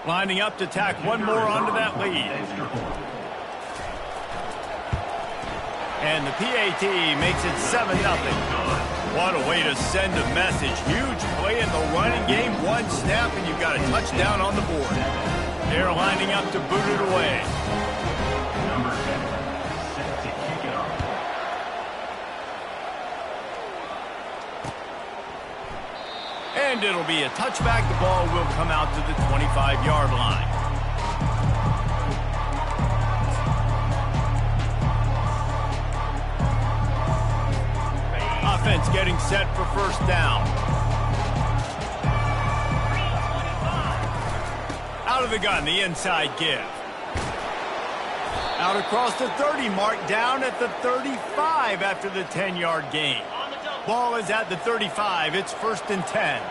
Lining up to tack one more onto that lead. And the PAT makes it 7-0. What a way to send a message. Huge play in the running game. One snap and you've got a touchdown on the board. They're lining up to boot it away. Number 10, set to kick it off. And it'll be a touchback. The ball will come out to the 25-yard line. Offense getting set for first down. Out of the gun, the inside give. Out across the 30 mark, down at the 35 after the 10-yard gain. Ball is at the 35. It's 1st and 10.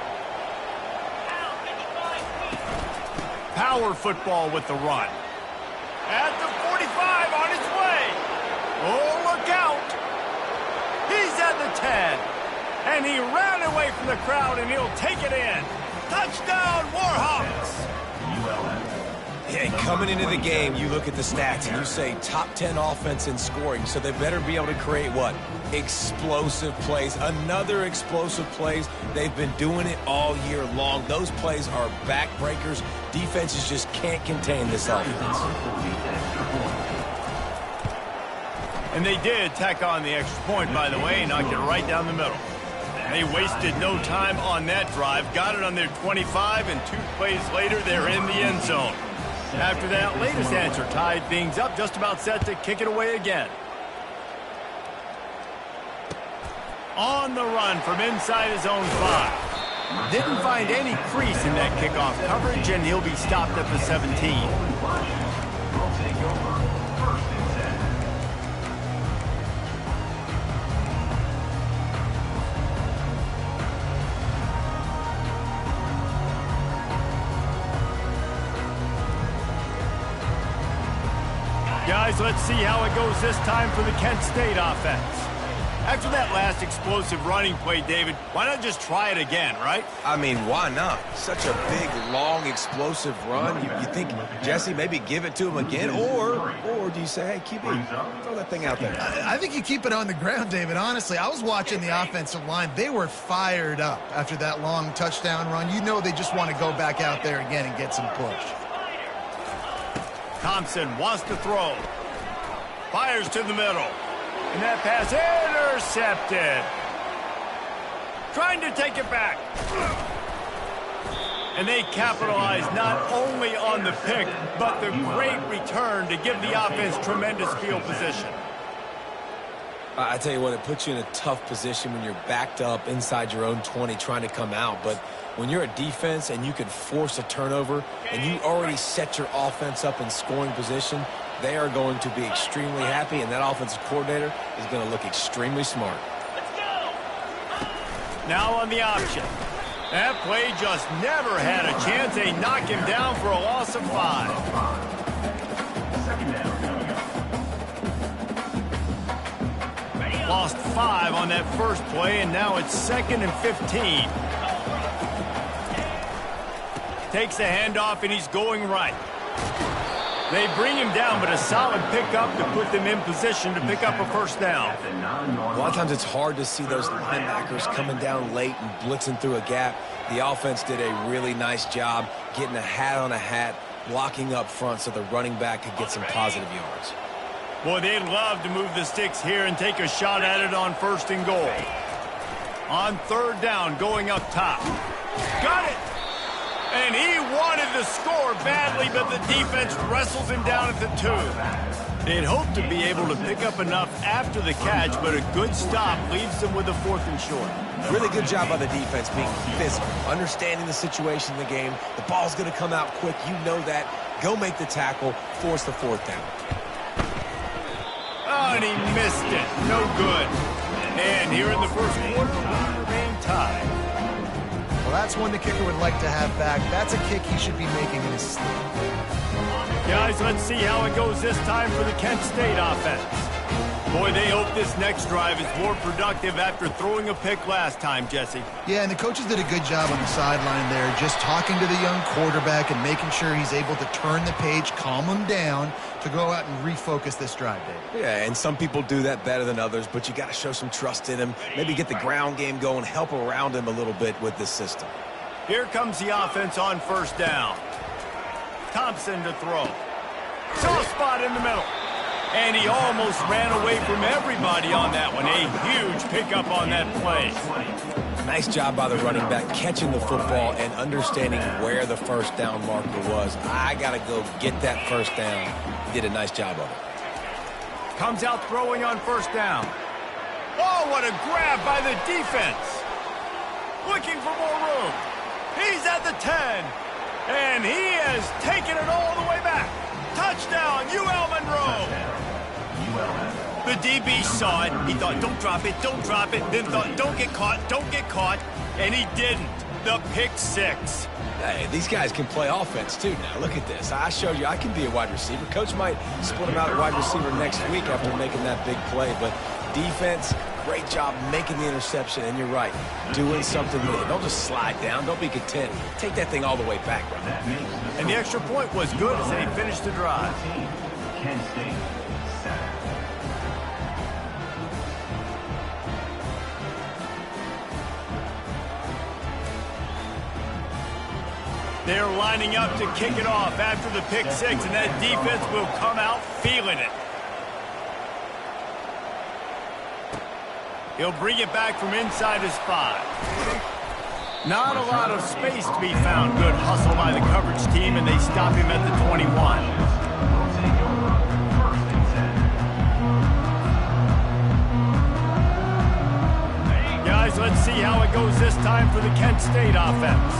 Power football with the run. At the 45 on his way. Oh, look out. He's at the 10. And he ran away from the crowd, and he'll take it in. Touchdown, Warhawks. Yeah, coming into the game, you look at the stats and you say top 10 offense in scoring, so they better be able to create what? Explosive plays. Another explosive plays. They've been doing it all year long. Those plays are backbreakers. Defenses just can't contain this offense. And they did tack on the extra point, by the way, and knocked it right down the middle. They wasted no time on that drive. Got it on their 25, and 2 plays later, they're in the end zone. After that latest answer tied things up, just about set to kick it away again. On the run from inside his own 5. Didn't find any crease in that kickoff coverage, and he'll be stopped at the 17. Guys, let's see how it goes this time for the Kent State offense. After that last explosive running play, David, why not just try it again, right? I mean, why not? Such a big, long, explosive run. You think, Jesse, maybe give it to him again? Or do you say, hey, keep it, throw that thing out there? I think you keep it on the ground, David. Honestly, I was watching the offensive line. They were fired up after that long touchdown run. You know they just want to go back out there again and get some push. Thompson wants to throw. Fires to the middle. And that pass intercepted. Trying to take it back. And they capitalize not only on the pick, but the great return to give the offense tremendous field position. I tell you what, it puts you in a tough position when you're backed up inside your own 20 trying to come out. But when you're a defense and you can force a turnover and you already set your offense up in scoring position, they are going to be extremely happy, and that offensive coordinator is going to look extremely smart. Now on the option. That play just never had a chance. They knock him down for a loss of 5. Lost 5 on that first play, and now it's 2nd and 15. Takes the handoff, and he's going right. They bring him down, but a solid pickup to put them in position to pick up a first down. A lot of times it's hard to see those linebackers coming down late and blitzing through a gap. The offense did a really nice job getting a hat on a hat, blocking up front so the running back could get some positive yards. Boy, they'd love to move the sticks here and take a shot at it on 1st and goal. On 3rd down, going up top. Got it! And he wanted to score badly, but the defense wrestles him down at the 2. They'd hoped to be able to pick up enough after the catch, but a good stop leaves them with a 4th and short. Really good job by the defense being physical, understanding the situation in the game. The ball's going to come out quick. You know that. Go make the tackle, force the 4th down. Oh, and he missed it. No good. And here in the first quarter, we remain tied. Well, that's one the kicker would like to have back. That's a kick he should be making in his sleep. Guys, let's see how it goes this time for the Kent State offense. Boy, they hope this next drive is more productive after throwing a pick last time, Jesse. Yeah, and the coaches did a good job on the sideline there, just talking to the young quarterback and making sure he's able to turn the page, calm him down to go out and refocus this drive, Dave. Yeah, and some people do that better than others, but you got to show some trust in him. Maybe get the ground game going, help around him a little bit with this system. Here comes the offense on first down. Thompson to throw. Soft spot in the middle. And he almost ran away from everybody on that one. A huge pickup on that play. Nice job by the running back catching the football and understanding where the first down marker was. I got to go get that first down. He did a nice job of it. Comes out throwing on first down. Oh, what a grab by the defense. Looking for more room. He's at the 10. And he has taken it all the way back. Touchdown, UL Monroe. The DB saw it. He thought, don't drop it, don't drop it. Then thought, don't get caught. And he didn't. The pick six. Hey, these guys can play offense, too, now. Look at this. I showed you I can be a wide receiver. Coach might split him out at wide receiver next week after making that big play. But defense, great job making the interception. And you're right, doing something with it. Don't just slide down. Don't be content. Take that thing all the way back. And the extra point was good as they finished the drive. Kent State, 7. They're lining up to kick it off after the pick six, and that defense will come out feeling it. He'll bring it back from inside his 5. Not a lot of space to be found. Good hustle by the coverage team, and they stop him at the 21. Guys, let's see how it goes this time for the Kent State offense.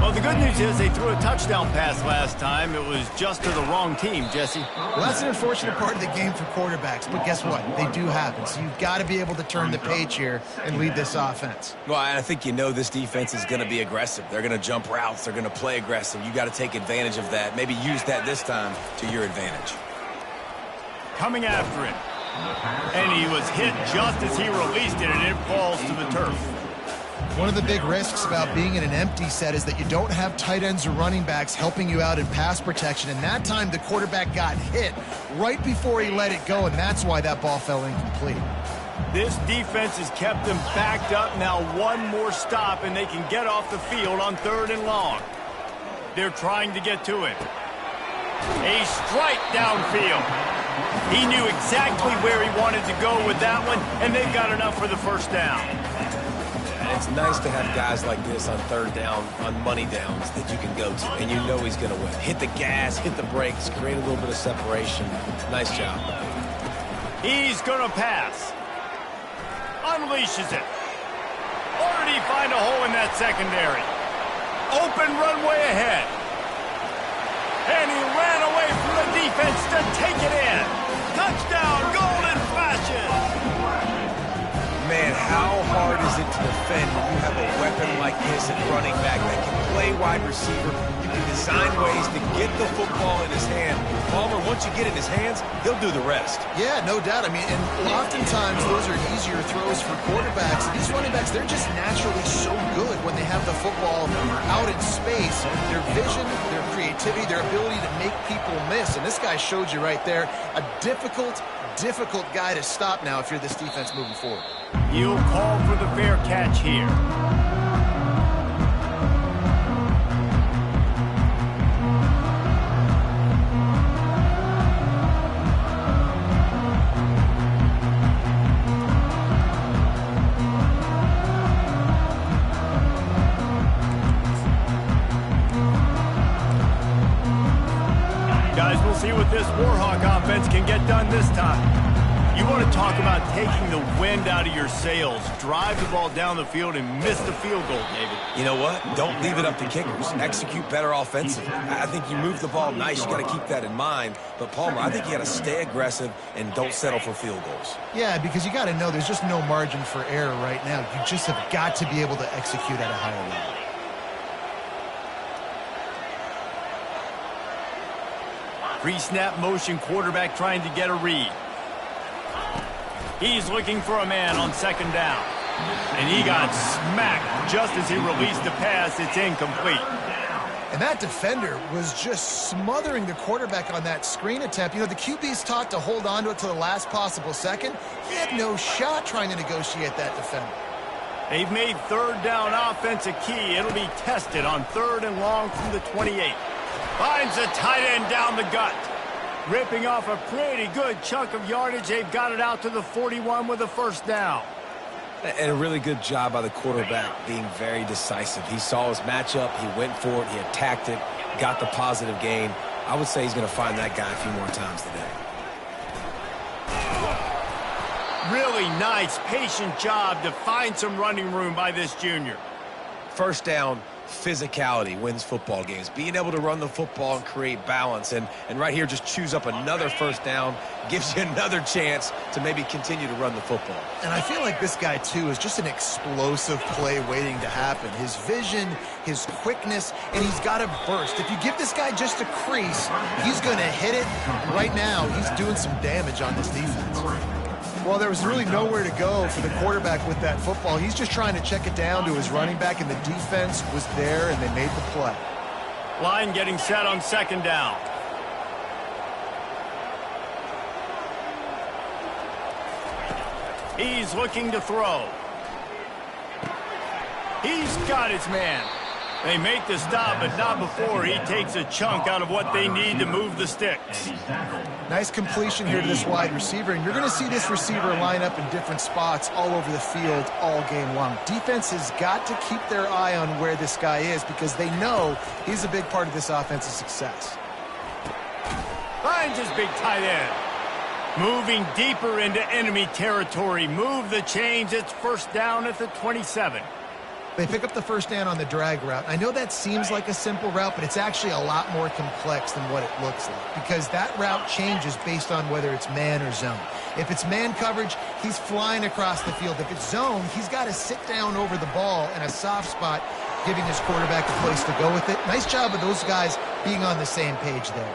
Well, the good news is they threw a touchdown pass last time. It was just to the wrong team, Jesse. Well, that's an unfortunate part of the game for quarterbacks, but guess what? They do happen. So you've got to be able to turn the page here and lead this offense. Well, I think you know this defense is going to be aggressive. They're going to jump routes. They're going to play aggressive. You got to take advantage of that. Maybe use that this time to your advantage. Coming after him. And he was hit just as he released it, and it falls to the turf. One of the big risks about being in an empty set is that you don't have tight ends or running backs helping you out in pass protection. And that time, the quarterback got hit right before he let it go, and that's why that ball fell incomplete. This defense has kept them backed up. Now one more stop, and they can get off the field on 3rd and long. They're trying to get to it. A strike downfield. He knew exactly where he wanted to go with that one, and they've got enough for the first down. It's nice to have guys like this on 3rd down, on money downs that you can go to, and you know he's going to win. Hit the gas, hit the brakes, create a little bit of separation. Nice job. He's going to pass. Unleashes it. Or did he find a hole in that secondary? Open runway ahead. And he ran away from the defense to take it in. Touchdown, Golden Flashes. Man, how hard is it to defend when you have a weapon like this at running back that can play wide receiver? You can design ways to get the football in his hand. Palmer, once you get it in his hands, he'll do the rest. Yeah, no doubt. I mean, and oftentimes those are easier throws for quarterbacks. And these running backs, they're just naturally so good when they have the football out in space. Their vision, their creativity, their ability to make people miss. And this guy showed you right there, a difficult guy to stop now if you're this defense moving forward. He'll call for the fair catch here. Guys, we'll see what this Warhawk offense can get done this time. You want to talk about taking the wind out of your sails. Drive the ball down the field and miss the field goal, David. You know what? Don't leave it up to kickers. Execute better offensively. I think you move the ball nice. You got to keep that in mind. But, Palmer, I think you got to stay aggressive and don't settle for field goals. Yeah, because you got to know there's just no margin for error right now. You just have got to be able to execute at a higher level. Pre-snap motion quarterback trying to get a read. He's looking for a man on second down. And he got smacked just as he released the pass. It's incomplete. And that defender was just smothering the quarterback on that screen attempt. You know, the QB's taught to hold on to it to the last possible second. He had no shot trying to negotiate that defender. They've made third down offense a key. It'll be tested on 3rd and long from the 28. Finds a tight end down the gut. Ripping off a pretty good chunk of yardage. They've got it out to the 41 with a first down. And a really good job by the quarterback being very decisive. He saw his matchup, he went for it, he attacked it, got the positive gain. I would say he's going to find that guy a few more times today. Really nice, patient job to find some running room by this junior. First down, physicality wins football games. Being able to run the football and create balance. And right here, just choose up another first down, gives you another chance to maybe continue to run the football. And I feel like this guy, too, is just an explosive play waiting to happen. His vision, his quickness, and he's got a burst. If you give this guy just a crease, he's going to hit it. Right now, he's doing some damage on this defense. Well, there was really nowhere to go for the quarterback with that football. He's just trying to check it down to his running back, and the defense was there, and they made the play. Line getting set on second down. He's looking to throw. He's got his man. They make the stop, but not before he takes a chunk out of what they need to move the sticks. Nice completion here to this wide receiver, and you're going to see this receiver line up in different spots all over the field all game long. Defense has got to keep their eye on where this guy is because they know he's a big part of this offense's success. Finds his big tight end. Moving deeper into enemy territory. Move the chains. It's first down at the 27. They pick up the first down on the drag route. I know that seems like a simple route, but it's actually a lot more complex than what it looks like because that route changes based on whether it's man or zone. If it's man coverage, he's flying across the field. If it's zone, he's got to sit down over the ball in a soft spot, giving his quarterback a place to go with it. Nice job of those guys being on the same page there.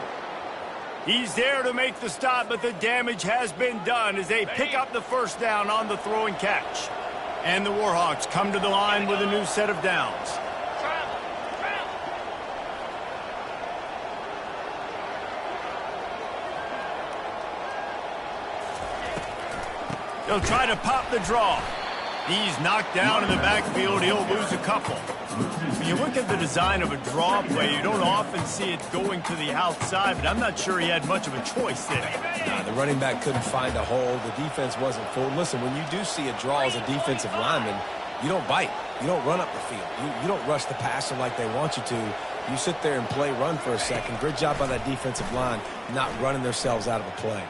He's there to make the stop, but the damage has been done as they pick up the first down on the throw and catch. And the Warhawks come to the line with a new set of downs. They'll try to pop the draw. He's knocked down in the backfield. He'll lose a couple. When you look at the design of a draw play, you don't often see it going to the outside, but I'm not sure he had much of a choice there. Nah, the running back couldn't find a hole. The defense wasn't full. Listen, when you do see a draw as a defensive lineman, you don't bite. You don't run up the field. You don't rush the passer like they want you to. You sit there and play run for a second. Great job by that defensive line not running themselves out of a play.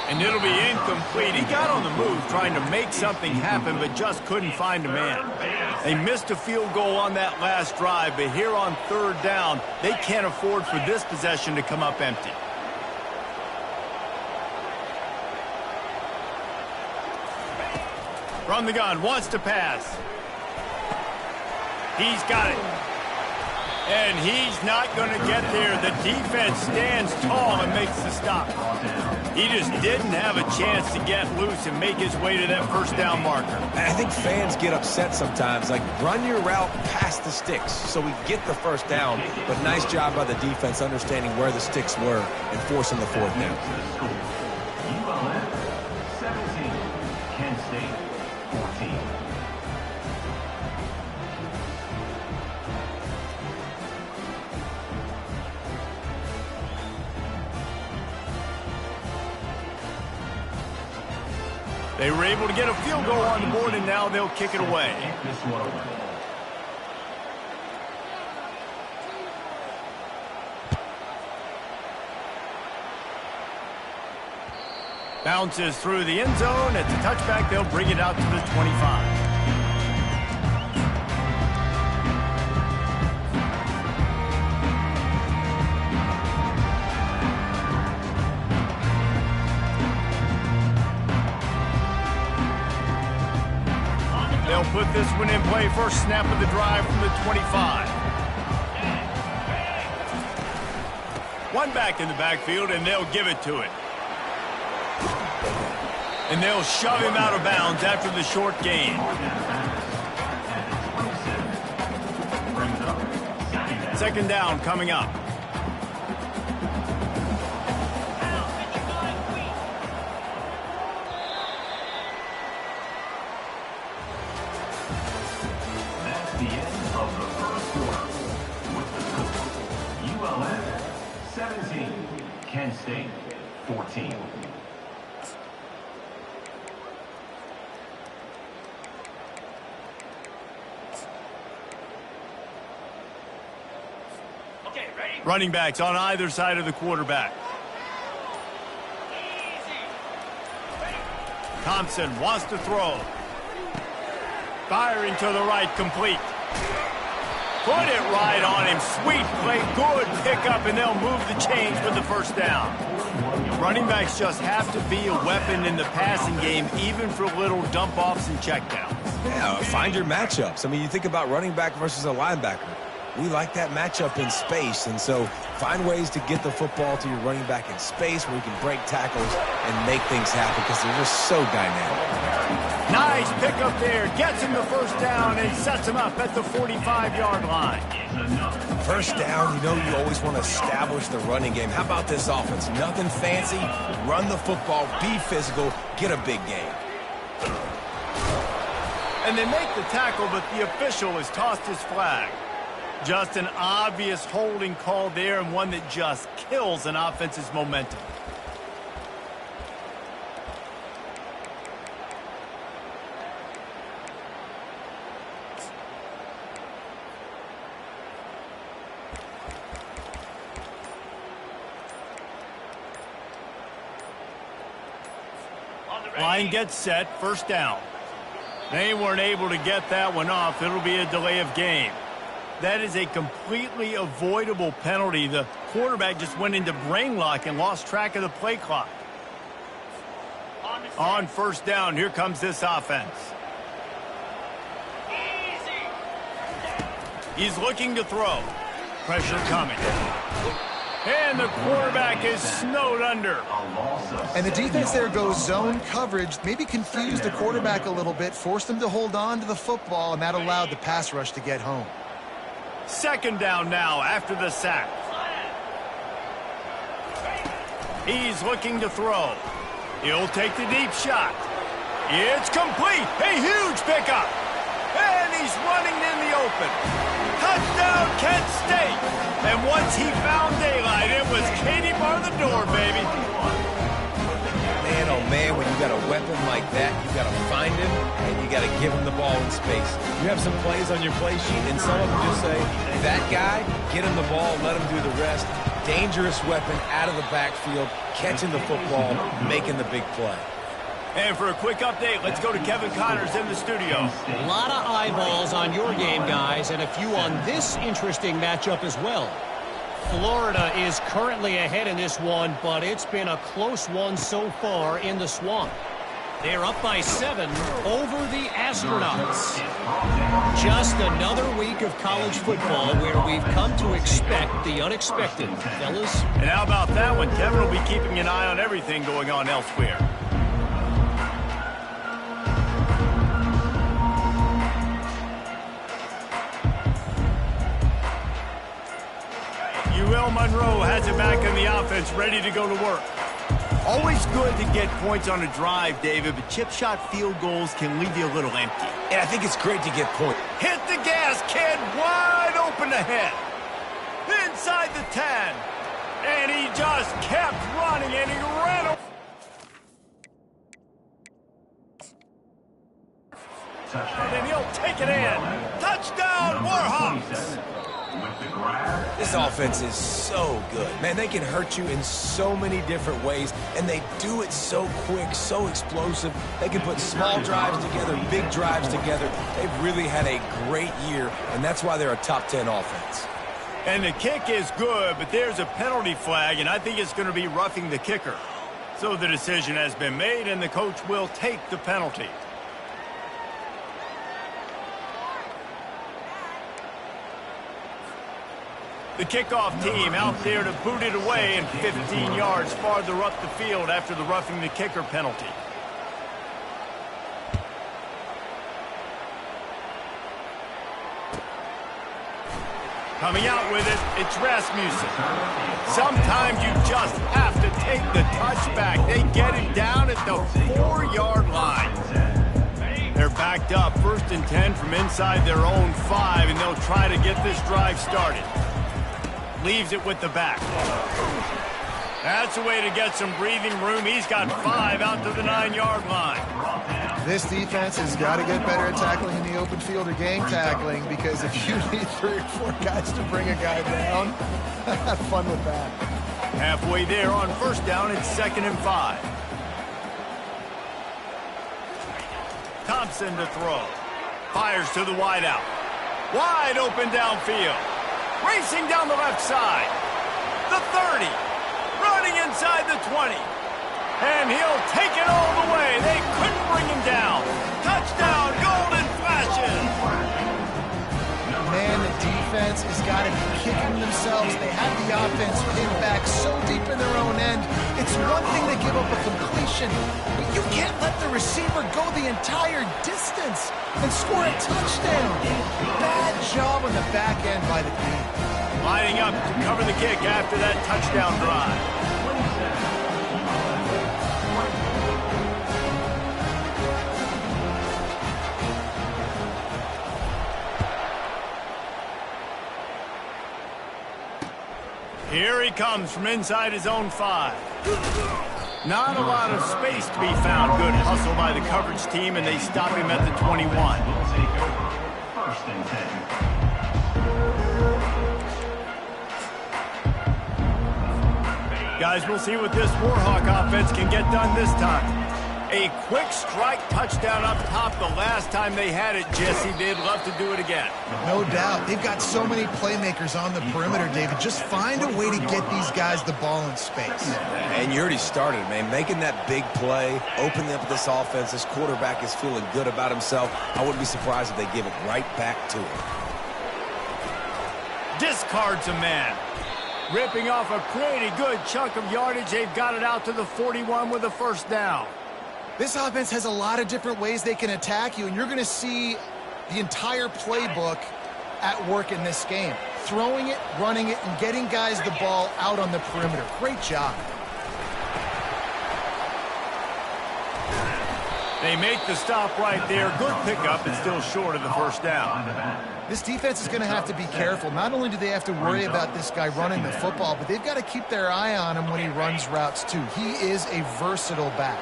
And it'll be incomplete. He got on the move trying to make something happen, but just couldn't find a man. They missed a field goal on that last drive, but here on third down, they can't afford for this possession to come up empty. From the gun, wants to pass. He's got it. And he's not going to get there. The defense stands tall and makes the stop. He just didn't have a chance to get loose and make his way to that first down marker. I think fans get upset sometimes. Like, run your route past the sticks so we get the first down. But nice job by the defense understanding where the sticks were and forcing the fourth down. ULM 17, Kent State 14. They were able to get a field goal on the board, and now they'll kick it away. Bounces through the end zone. At the touchback, they'll bring it out to the 25. They'll put this one in play. First snap of the drive from the 25. One back in the backfield, and they'll give it to it. And they'll shove him out of bounds after the short gain. Second down coming up. That's the end of the first quarter. With the score, ULM 17, Kent State 14. Running backs on either side of the quarterback. Thompson wants to throw. Firing to the right, complete. Put it right on him. Sweet play, good pickup, and they'll move the chains with the first down. Running backs just have to be a weapon in the passing game, even for little dump-offs and checkdowns. Yeah, find your matchups. I mean, you think about running back versus a linebacker. We like that matchup in space, and so find ways to get the football to your running back in space where you can break tackles and make things happen because they're just so dynamic. Nice pickup there. Gets him the first down and sets him up at the 45-yard line. First down, you know you always want to establish the running game. How about this offense? Nothing fancy. Run the football, be physical, get a big gain. And they make the tackle, but the official has tossed his flag. Just an obvious holding call there, and one that just kills an offense's momentum. Line gets set, first down. They weren't able to get that one off. It'll be a delay of game. That is a completely avoidable penalty. The quarterback just went into brain lock and lost track of the play clock. On first down, here comes this offense. He's looking to throw. Pressure coming. And the quarterback is snowed under. And the defense there goes zone coverage, maybe confused the quarterback a little bit, forced him to hold on to the football, and that allowed the pass rush to get home. Second down now after the sack. He's looking to throw. He'll take the deep shot. It's complete. A huge pickup. And he's running in the open. Touchdown, Kent State. And once he found daylight, it was Katie bar the door, baby. Man, oh man, when you got a weapon like that, you got to find him and you got to give him the ball in space. You have some plays on your play sheet, and some of them just say, that guy, get him the ball, let him do the rest. Dangerous weapon out of the backfield, catching the football, making the big play. And for a quick update, let's go to Kevin Connors in the studio. A lot of eyeballs on your game, guys, and a few on this interesting matchup as well. Florida is currently ahead in this one, but it's been a close one so far in the Swamp. They're up by 7 over the Astronauts. Just another week of college football where we've come to expect the unexpected, fellas. And how about that one? Kevin will be keeping an eye on everything going on elsewhere. Monroe has it back in the offense, ready to go to work. Always good to get points on a drive, David, but chip shot field goals can leave you a little empty. And I think it's great to get points. Hit the gas, kid, wide open ahead. Inside the 10. And he just kept running, and he ran over. And he'll take it in. Touchdown, Warhawks. This offense is so good. Man, they can hurt you in so many different ways, and they do it so quick, so explosive. They can put small drives together, big drives together. They've really had a great year, and that's why they're a top 10 offense. And the kick is good, but there's a penalty flag, and I think it's going to be roughing the kicker. So the decision has been made, and the coach will take the penalty. The kickoff team out there to boot it away and 15 yards farther up the field after the roughing the kicker penalty. Coming out with it, it's Rasmussen. Sometimes you just have to take the touchback. They get him down at the 4-yard line. They're backed up, 1st and 10 from inside their own 5, and they'll try to get this drive started. Leaves it with the back. That's a way to get some breathing room. He's got 5 out to the 9-yard line. This defense has got to get better at tackling in the open field or gang tackling, because if you need 3 or 4 guys to bring a guy down, have fun with that. Halfway there on 1st down, it's 2nd and 5. Thompson to throw. Fires to the wideout. Wide open downfield. Racing down the left side. The 30. Running inside the 20. And he'll take it all the way. They couldn't bring him down. Touchdown, Golden Flashes. Man, the defense has got to be kicking themselves. They had the offense pinned back so deep in their own end. It's one thing to give up a completion, but you can't let the receiver go the entire distance and score a touchdown. Bad job on the back end by the team. Lining up to cover the kick after that touchdown drive. Here he comes from inside his own 5. Not a lot of space to be found. Good hustle by the coverage team, and they stop him at the 21. Will take over. 1st and 10. Guys, we'll see what this Warhawk offense can get done this time. A quick strike touchdown up top the last time they had it, Jesse. They'd love to do it again. No doubt. They've got so many playmakers on the perimeter, David. Just find a way to get these guys the ball in space. And you already started, man. Making that big play, opening up this offense. This quarterback is feeling good about himself. I wouldn't be surprised if they give it right back to him. Discards a man. Ripping off a pretty good chunk of yardage. They've got it out to the 41 with a 1st down. This offense has a lot of different ways they can attack you, and you're going to see the entire playbook at work in this game. Throwing it, running it, and getting guys the ball out on the perimeter. Great job. They make the stop right there. Good pickup, and still short of the 1st down. This defense is going to have to be careful. Not only do they have to worry about this guy running the football, but they've got to keep their eye on him when he runs routes too. He is a versatile back.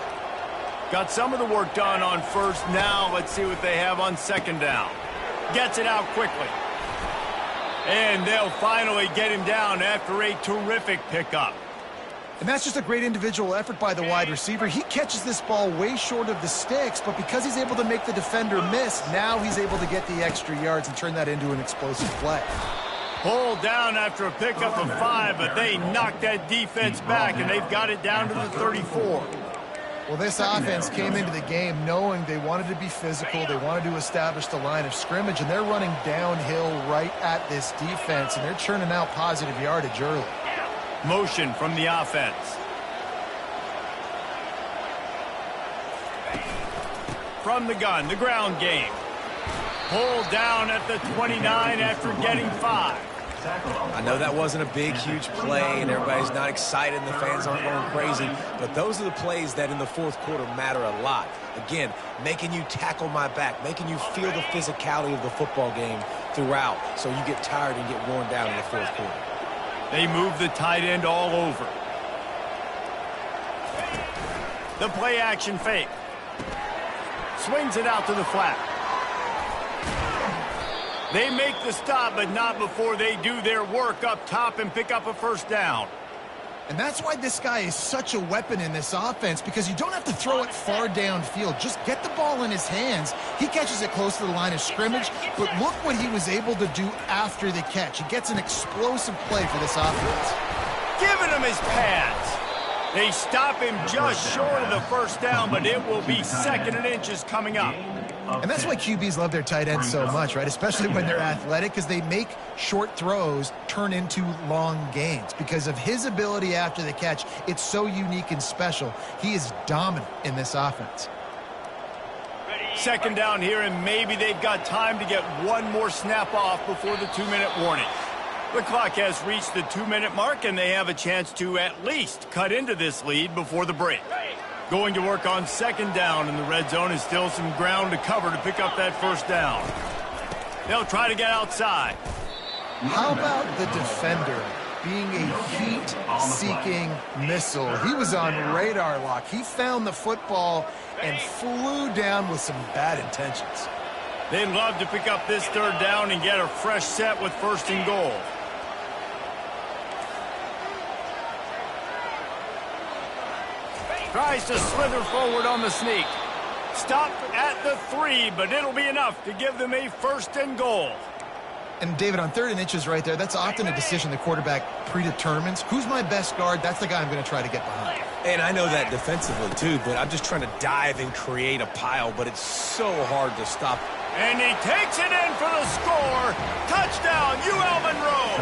Got some of the work done on 1st. Now let's see what they have on 2nd down. Gets it out quickly. And they'll finally get him down after a terrific pickup. And that's just a great individual effort by the wide receiver. He catches this ball way short of the sticks, but because he's able to make the defender miss, now he's able to get the extra yards and turn that into an explosive play. Pulled down after a pickup of 5, but they knocked that defense back, and they've got it down to the 34. Well, this offense came into the game knowing they wanted to be physical, they wanted to establish the line of scrimmage, and they're running downhill right at this defense, and they're churning out positive yardage early. Motion from the offense. From the gun, the ground game. Pulled down at the 29 after getting 5. I know that wasn't a big, huge play, and everybody's not excited, and the fans aren't going crazy, but those are the plays that in the 4th quarter matter a lot. Again, making you tackle my back, making you feel the physicality of the football game throughout, so you get tired and get worn down in the 4th quarter. They move the tight end all over. The play action fake. Swings it out to the flat. They make the stop, but not before they do their work up top and pick up a 1st down. And that's why this guy is such a weapon in this offense, because you don't have to throw it far downfield. Just get the ball in his hands. He catches it close to the line of scrimmage, but look what he was able to do after the catch. He gets an explosive play for this offense. Giving him his pads. They stop him just short of the 1st down, but it will be 2nd and inches coming up. And that's why QBs love their tight ends so much, right? Especially when they're athletic, because they make short throws turn into long gains. Because of his ability after the catch, it's so unique and special. He is dominant in this offense. 2nd down here, and maybe they've got time to get one more snap off before the 2-minute warning. The clock has reached the 2-minute mark, and they have a chance to at least cut into this lead before the break. Going to work on 2nd down, and the red zone is still some ground to cover to pick up that 1st down. They'll try to get outside. How about the defender being a heat-seeking missile? He was on radar lock. He found the football and flew down with some bad intentions. They'd love to pick up this 3rd down and get a fresh set with 1st and goal. Tries to slither forward on the sneak. Stop at the 3, but it'll be enough to give them a 1st and goal. And David, on 3rd and inches right there, that's often a decision the quarterback predetermines. Who's my best guard? That's the guy I'm going to try to get behind. And I know that defensively too, but I'm just trying to dive and create a pile, but it's so hard to stop. And he takes it in for the score. Touchdown, UL Monroe.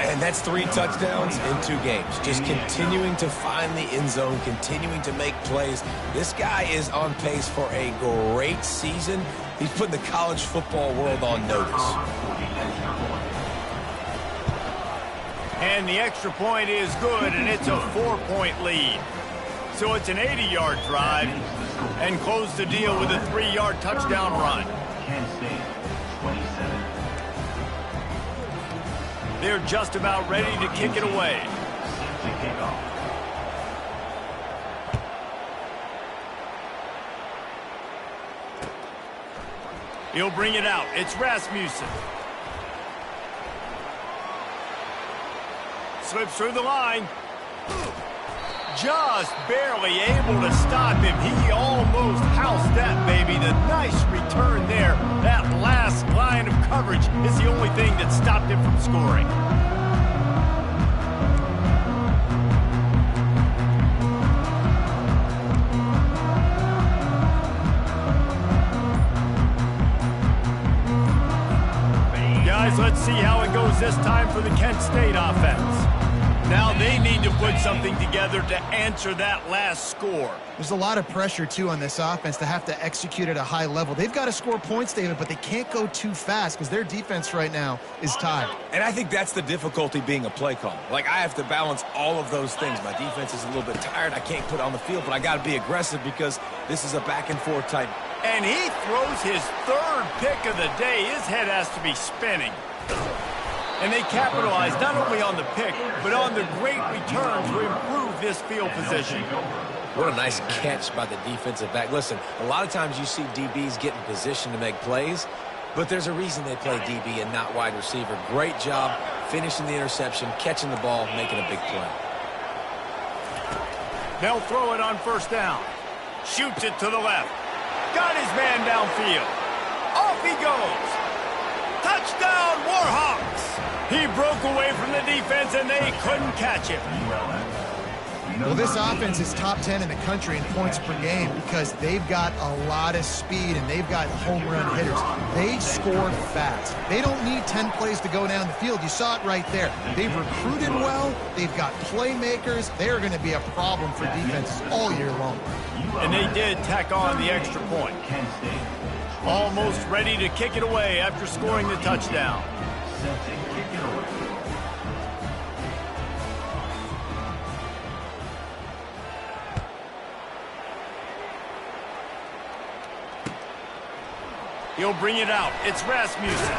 And that's 3 touchdowns in 2 games. Just continuing to find the end zone, continuing to make plays. This guy is on pace for a great season. He's putting the college football world on notice. And the extra point is good, and it's a 4-point lead. So it's an 80-yard drive, and close the deal with a 3-yard touchdown run. They're just about ready to kick it away. He'll bring it out. It's Rasmussen. Slips through the line. Just barely able to stop him. He almost housed that baby. The nice return there. That last line of coverage is the only thing that stopped him from scoring. Guys, let's see how it goes this time for the Kent State offense. Now they need to put something together to answer that last score. There's a lot of pressure, too, on this offense to have to execute at a high level. They've got to score points, David, but they can't go too fast because their defense right now is tired. And I think that's the difficulty being a play call. Like, I have to balance all of those things. My defense is a little bit tired. I can't put it on the field, but I got to be aggressive because this is a back-and-forth type. And he throws his 3rd pick of the day. His head has to be spinning. And they capitalize not only on the pick, but on the great return to improve this field position. What a nice catch by the defensive back. Listen, a lot of times you see DBs get in position to make plays, but there's a reason they play DB and not wide receiver. Great job finishing the interception, catching the ball, making a big play. They'll throw it on 1st down. Shoots it to the left. Got his man downfield. Off he goes. Touchdown, Warhawks! He broke away from the defense, and they couldn't catch him. Well, this offense is top 10 in the country in points per game because they've got a lot of speed, and they've got home run hitters. They score fast. They don't need 10 plays to go down the field. You saw it right there. They've recruited well. They've got playmakers. They're going to be a problem for defenses all year long. And they did tack on the extra point. Almost ready to kick it away after scoring the touchdown. He'll bring it out. It's Rasmussen.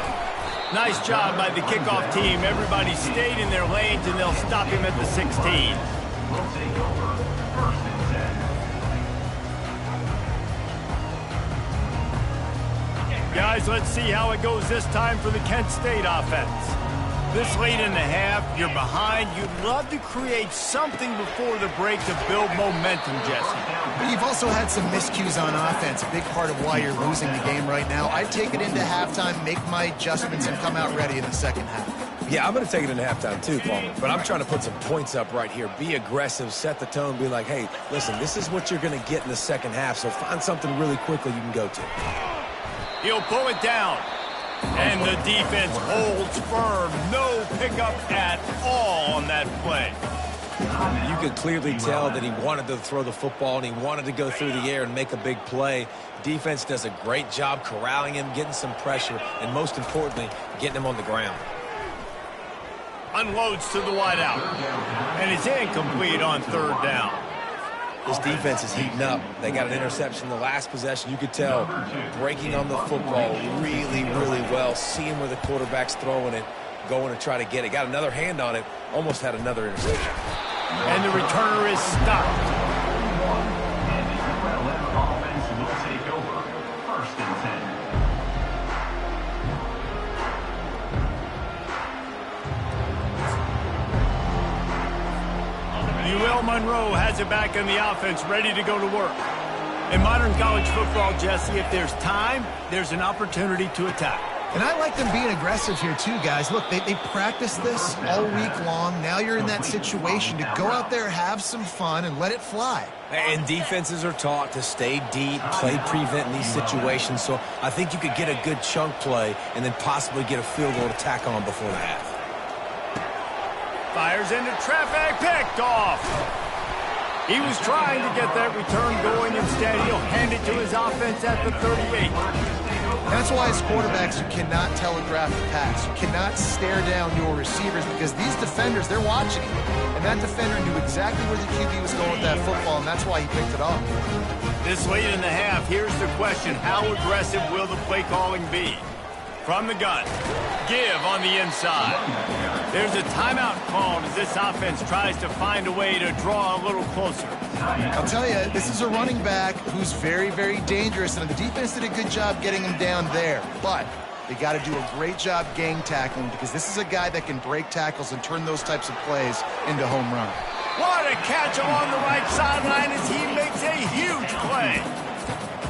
Nice job by the kickoff team. Everybody stayed in their lanes, and they'll stop him at the 16. Guys, let's see how it goes this time for the Kent State offense. This late in the half, you're behind. You'd love to create something before the break to build momentum, Jesse. But you've also had some miscues on offense, a big part of why you're losing the game right now. I'd take it into halftime, make my adjustments, and come out ready in the 2nd half. Yeah, I'm going to take it into halftime too, Palmer. But I'm trying to put some points up right here. Be aggressive, set the tone, be like, hey, listen, this is what you're going to get in the 2nd half, so find something really quickly you can go to. He'll pull it down. And the defense holds firm. No pickup at all on that play. You could clearly tell that he wanted to throw the football and he wanted to go through the air and make a big play. Defense does a great job corralling him, getting some pressure, and most importantly, getting him on the ground. Unloads to the wideout. And it's incomplete on third down. This defense is heating up. They got an interception the last possession. You could tell breaking on the football really, really well, seeing where the quarterback's throwing it, going to try to get it. Got another hand on it, almost had another interception. And the returner is stopped. And the ULM offense will take over. 1st and 10. UL Monroe has it back in the offense, ready to go to work. In modern college football, Jesse, if there's time, there's an opportunity to attack. And I like them being aggressive here too, guys. Look, they practice this all week long. Now you're in that situation to go out there, have some fun, and let it fly. And defenses are taught to stay deep, play prevent in these situations. So I think you could get a good chunk play and then possibly get a field goal to tack on before the half. Fires into traffic, picked off. He was trying to get that return going. Instead, he'll hand it to his offense at the 38. That's why as quarterbacks, you cannot telegraph the pass. You cannot stare down your receivers because these defenders, they're watching you. And that defender knew exactly where the QB was going with that football, and that's why he picked it off. This late in the half, here's the question. How aggressive will the play calling be? From the gun, give on the inside. There's a timeout called as this offense tries to find a way to draw a little closer. I'll tell you, this is a running back who's very, very dangerous, and the defense did a good job getting him down there. But they got to do a great job gang tackling because this is a guy that can break tackles and turn those types of plays into home run. What a catch along the right sideline as he makes a huge play.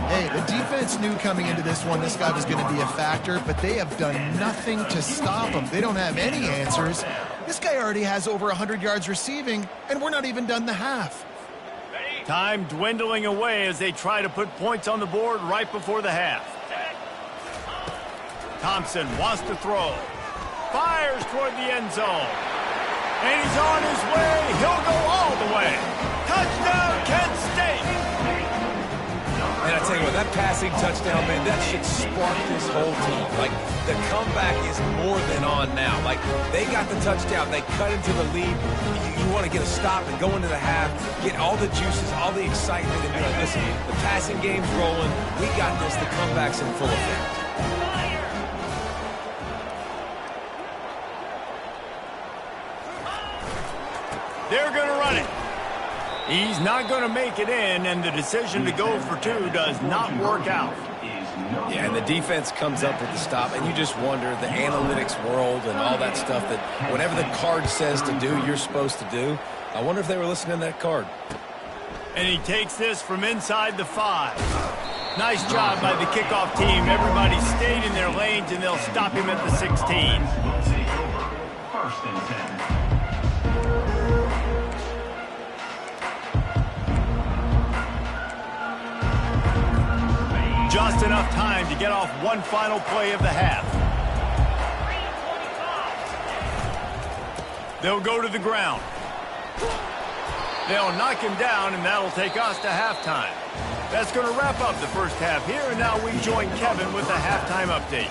Hey, the defense knew coming into this one this guy was going to be a factor, but they have done nothing to stop him. They don't have any answers. This guy already has over 100 yards receiving, and we're not even done the half. Time dwindling away as they try to put points on the board right before the half. Thompson wants to throw. Fires toward the end zone. And he's on his way. He'll go all the way. Touchdown, Kent State. And I tell you what, that passing touchdown, man, that should spark this whole team. Like, the comeback is more than on now. Like, they got the touchdown. They cut into the lead. You want to get a stop and go into the half, get all the juices, all the excitement, and be like, listen, the passing game's rolling. We got this. The comeback's in full effect. They're going to run it. He's not going to make it in, and the decision to go for two does not work out. Yeah, and the defense comes up with the stop, and you just wonder, the analytics world and all that stuff, that whatever the card says to do, you're supposed to do. I wonder if they were listening to that card. And he takes this from inside the 5. Nice job by the kickoff team. Everybody stayed in their lanes, and they'll stop him at the 16. 1st and 10. Just enough time to get off one final play of the half. They'll go to the ground. They'll knock him down, and that'll take us to halftime. That's going to wrap up the first half here, and now we join Kevin with the halftime update.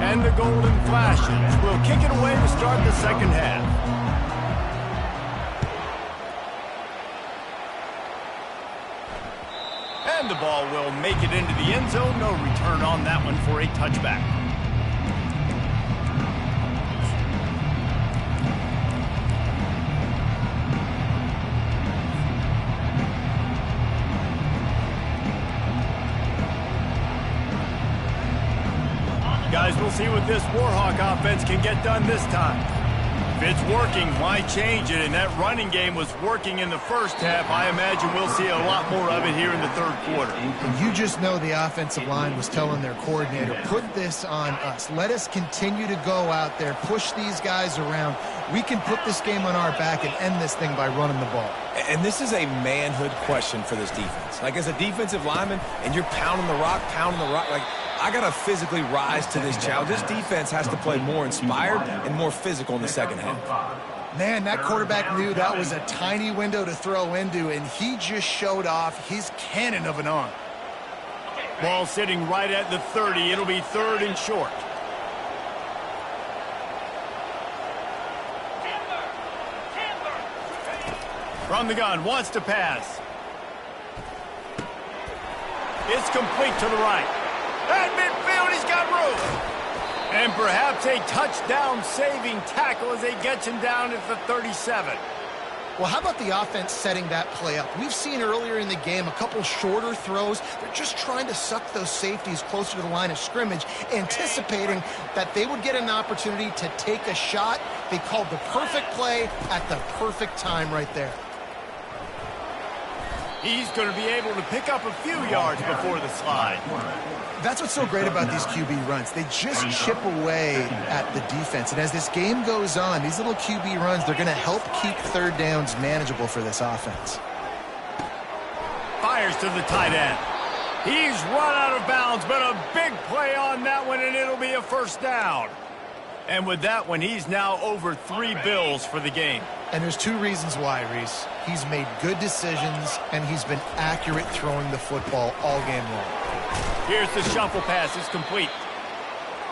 And the golden flashes will kick it away to start the second half. And the ball will make it into the end zone. No return on that one for a touchback. Guys, we'll see what this Warhawk offense can get done this time. it's working, why change it? And that running game was working in the first half. I imagine we'll see a lot more of it here in the third quarter. And you just know the offensive line was telling their coordinator, put this on us. Let us continue to go out there, push these guys around. We can put this game on our back and end this thing by running the ball. And this is a manhood question for this defense. Like, as a defensive lineman, and you're pounding the rock, like, I got to physically rise to this challenge. This defense has to play more inspired and more physical in the second half. Man, that quarterback knew that was a tiny window to throw into, and he just showed off his cannon of an arm. Ball sitting right at the 30. It'll be third and short. From the gun, wants to pass. It's complete to the right. At midfield, he's got room. And perhaps a touchdown-saving tackle as they get him down at the 37. Well, how about the offense setting that play up? We've seen earlier in the game a couple shorter throws. They're just trying to suck those safeties closer to the line of scrimmage, anticipating that they would get an opportunity to take a shot. They called the perfect play at the perfect time right there. He's going to be able to pick up a few yards before the slide. That's what's so great about these QB runs. They just chip away at the defense. And as this game goes on, these little QB runs, they're going to help keep third downs manageable for this offense. Fires to the tight end. He's run out of bounds, but a big play on that one, and it'll be a first down. And with that one, he's now over 3 bills for the game. And there's 2 reasons why, Reese. He's made good decisions, and he's been accurate throwing the football all game long. Here's the shuffle pass. It's complete.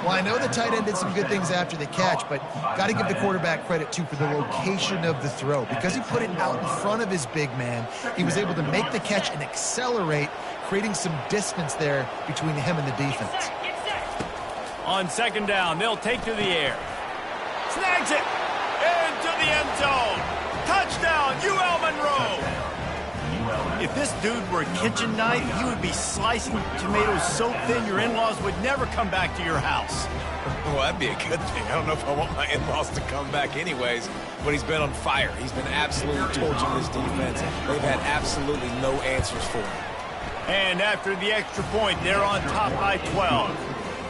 Well, I know the tight end did some good things after the catch, but got to give the quarterback credit, too, for the location of the throw. Because he put it out in front of his big man, he was able to make the catch and accelerate, creating some distance there between him and the defense. On second down, they'll take to the air. Snags it. Into the end zone. Touchdown, UL Monroe. If this dude were a kitchen knife, he would be slicing tomatoes so thin your in-laws would never come back to your house. Well, that'd be a good thing. I don't know if I want my in-laws to come back anyways, but he's been on fire. He's been absolutely torching this defense. They've had absolutely no answers for him. And after the extra point, they're on top by 12.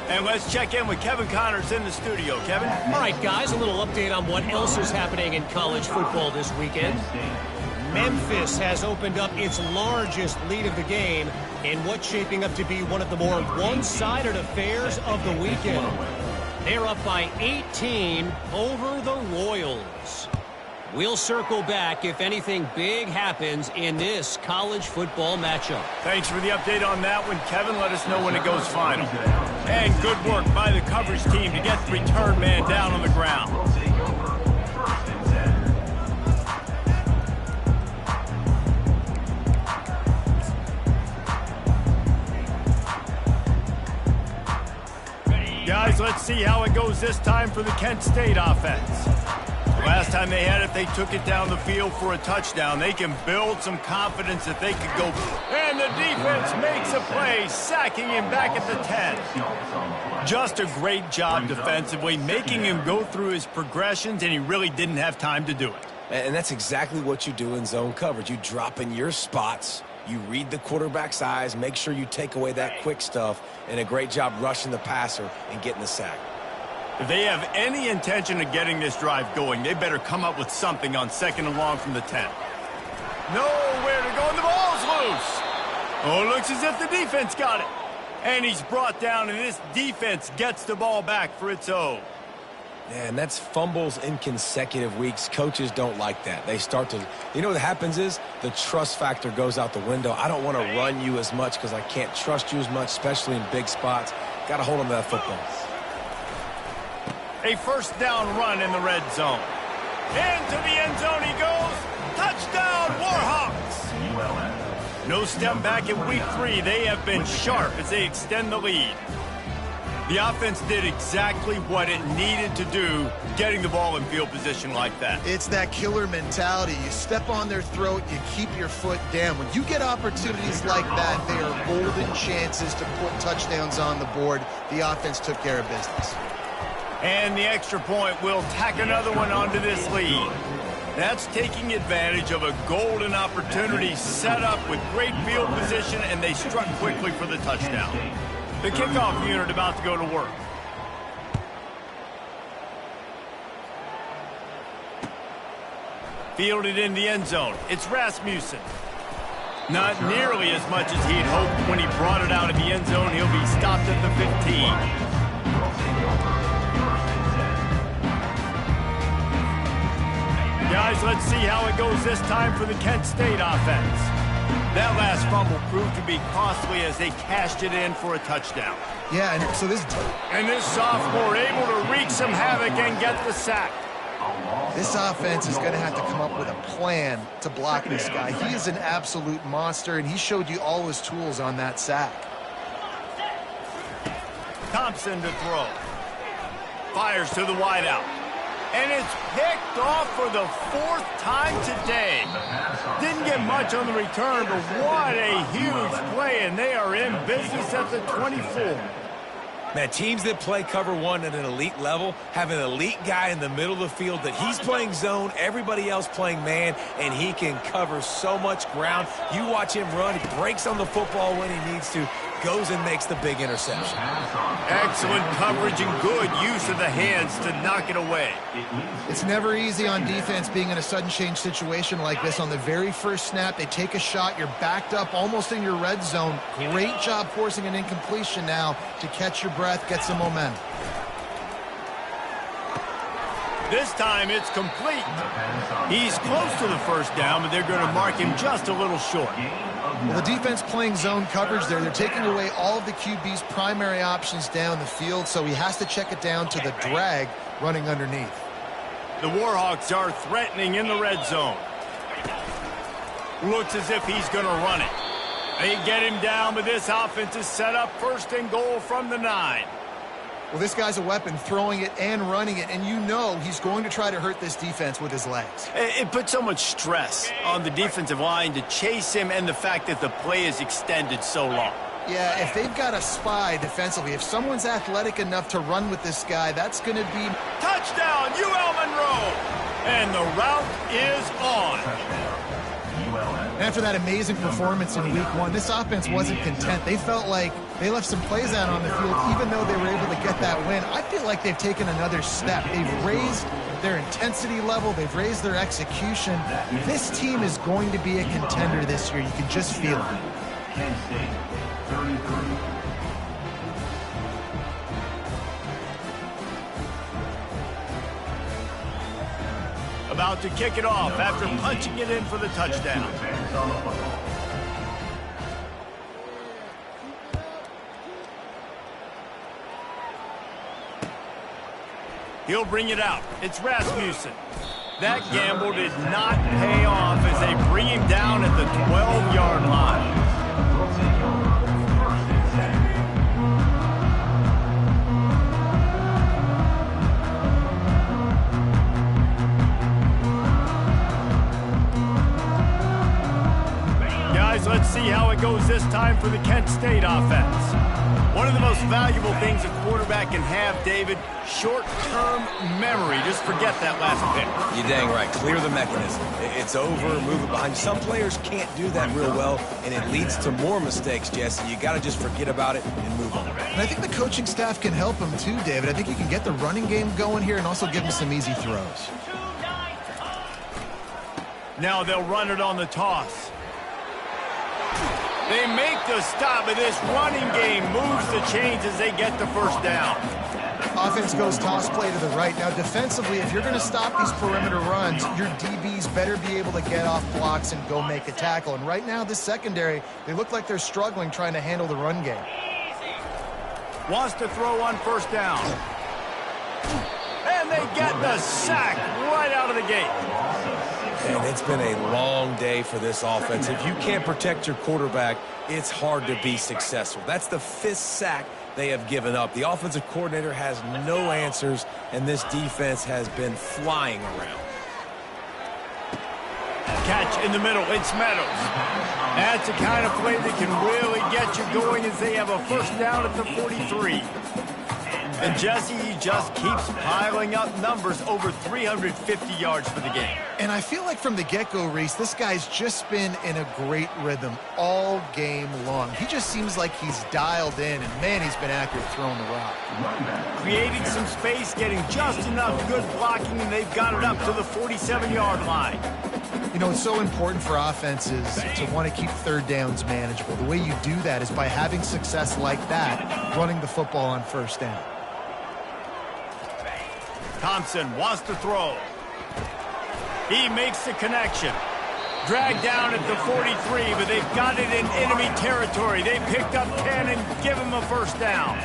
And let's check in with Kevin Connors in the studio. Kevin? All right, guys, a little update on what else is happening in college football this weekend. Memphis has opened up its largest lead of the game in what's shaping up to be one of the more one-sided affairs of the weekend. They're up by 18 over the Royals. We'll circle back if anything big happens in this college football matchup. Thanks for the update on that one, Kevin. Let us know when it goes final. And good work by the coverage team to get the return man down on the ground. Guys, let's see how it goes this time for the Kent State offense. Last time they had it, they took it down the field for a touchdown. They can build some confidence that they could go. And the defense makes a play, sacking him back at the 10. Just a great job defensively, making him go through his progressions, and he really didn't have time to do it. And that's exactly what you do in zone coverage. You drop in your spots, you read the quarterback's eyes, make sure you take away that quick stuff, and a great job rushing the passer and getting the sack. If they have any intention of getting this drive going, they better come up with something on second and long from the 10. Nowhere to go, and the ball's loose. Oh, it looks as if the defense got it. And he's brought down, and this defense gets the ball back for its own. Man, that's fumbles in consecutive weeks. Coaches don't like that. They start to, you know what happens is the trust factor goes out the window. I don't want to run you as much because I can't trust you as much, especially in big spots. Got to hold on to that football. A first down run in the red zone. Into the end zone he goes. Touchdown, Warhawks. No step back in week 3. They have been sharp as they extend the lead. The offense did exactly what it needed to do, getting the ball in field position like that. It's that killer mentality. You step on their throat, you keep your foot down. When you get opportunities like that, they are golden chances to put touchdowns on the board. The offense took care of business. And the extra point will tack another one onto this lead. That's taking advantage of a golden opportunity set up with great field position, and they struck quickly for the touchdown. The kickoff unit about to go to work. Fielded in the end zone. It's Rasmussen. Not nearly as much as he'd hoped when he brought it out of the end zone. He'll be stopped at the 15. Guys, let's see how it goes this time for the Kent State offense. That last fumble proved to be costly as they cashed it in for a touchdown. Yeah, and so this sophomore able to wreak some havoc and get the sack. This offense is going to have to come up with a plan to block this guy. He is an absolute monster, and he showed you all his tools on that sack. Thompson to throw. Fires to the wideout. And it's picked off for the 4th time today. Didn't get much on the return, but what a huge play, and they are in business at the 24. Man, teams that play cover one at an elite level have an elite guy in the middle of the field that he's playing zone, everybody else playing man, and he can cover so much ground. You watch him run, he breaks on the football when he needs to, goes and makes the big interception. Excellent coverage and good use of the hands to knock it away. It's never easy on defense being in a sudden change situation like this. On the very first snap, they take a shot, you're backed up almost in your red zone. Great job forcing an incompletion now to catch your breath, get some momentum. This time it's complete. He's close to the first down, but they're going to mark him just a little short. Well, the defense playing zone coverage there. They're taking away all of the QB's primary options down the field, so he has to check it down to the drag running underneath. The Warhawks are threatening in the red zone. Looks as if he's going to run it. They get him down, but this offense is set up 1st and goal from the 9. Well, this guy's a weapon, throwing it and running it, and you know he's going to try to hurt this defense with his legs. It puts so much stress on the defensive line to chase him and the fact that the play is extended so long. Yeah, if they've got a spy defensively, if someone's athletic enough to run with this guy, that's going to be... Touchdown, UL Monroe! And the route is on. After that amazing performance in week 1, this offense wasn't content. They felt like they left some plays out on the field, even though they were able to get that win. I feel like they've taken another step. They've raised their intensity level. They've raised their execution. This team is going to be a contender this year. You can just feel it. Kent State, 33. About to kick it off after punching it in for the touchdown. He'll bring it out. It's Rasmussen. That gamble did not pay off as they bring him down at the 12-yard line. Let's see how it goes this time for the Kent State offense. One of the most valuable things a quarterback can have, David, short-term memory. Just forget that last pick. You're dang right. Clear the mechanism. It's over, move it behind. Some players can't do that real well, and it leads to more mistakes, Jesse. You got to just forget about it and move on. And I think the coaching staff can help him too, David. I think you can get the running game going here and also give him some easy throws. Now they'll run it on the toss. They make the stop, but this running game moves the chains as they get the first down. Offense goes toss play to the right. Now, defensively, if you're going to stop these perimeter runs, your DBs better be able to get off blocks and go make a tackle. And right now, this secondary, they look like they're struggling trying to handle the run game. Wants to throw on first down. And they get the sack right out of the gate. And it's been a long day for this offense. If you can't protect your quarterback, it's hard to be successful. That's the 5th sack they have given up. The offensive coordinator has no answers, and this defense has been flying around. Catch in the middle. It's Meadows. That's the kind of play that can really get you going as they have a first down at the 43. And Jesse, he just keeps piling up numbers, over 350 yards for the game. And I feel like from the get-go, Reese, this guy's just been in a great rhythm all game long. He just seems like he's dialed in, and man, he's been accurate throwing the rock. Creating some space, getting just enough good blocking, and they've got it up to the 47-yard line. You know, it's so important for offenses to want to keep third downs manageable. The way you do that is by having success like that, running the football on first down. Thompson wants to throw. He makes the connection. Dragged down at the 43, but they've got it in enemy territory. They picked up 10 and give him a first down.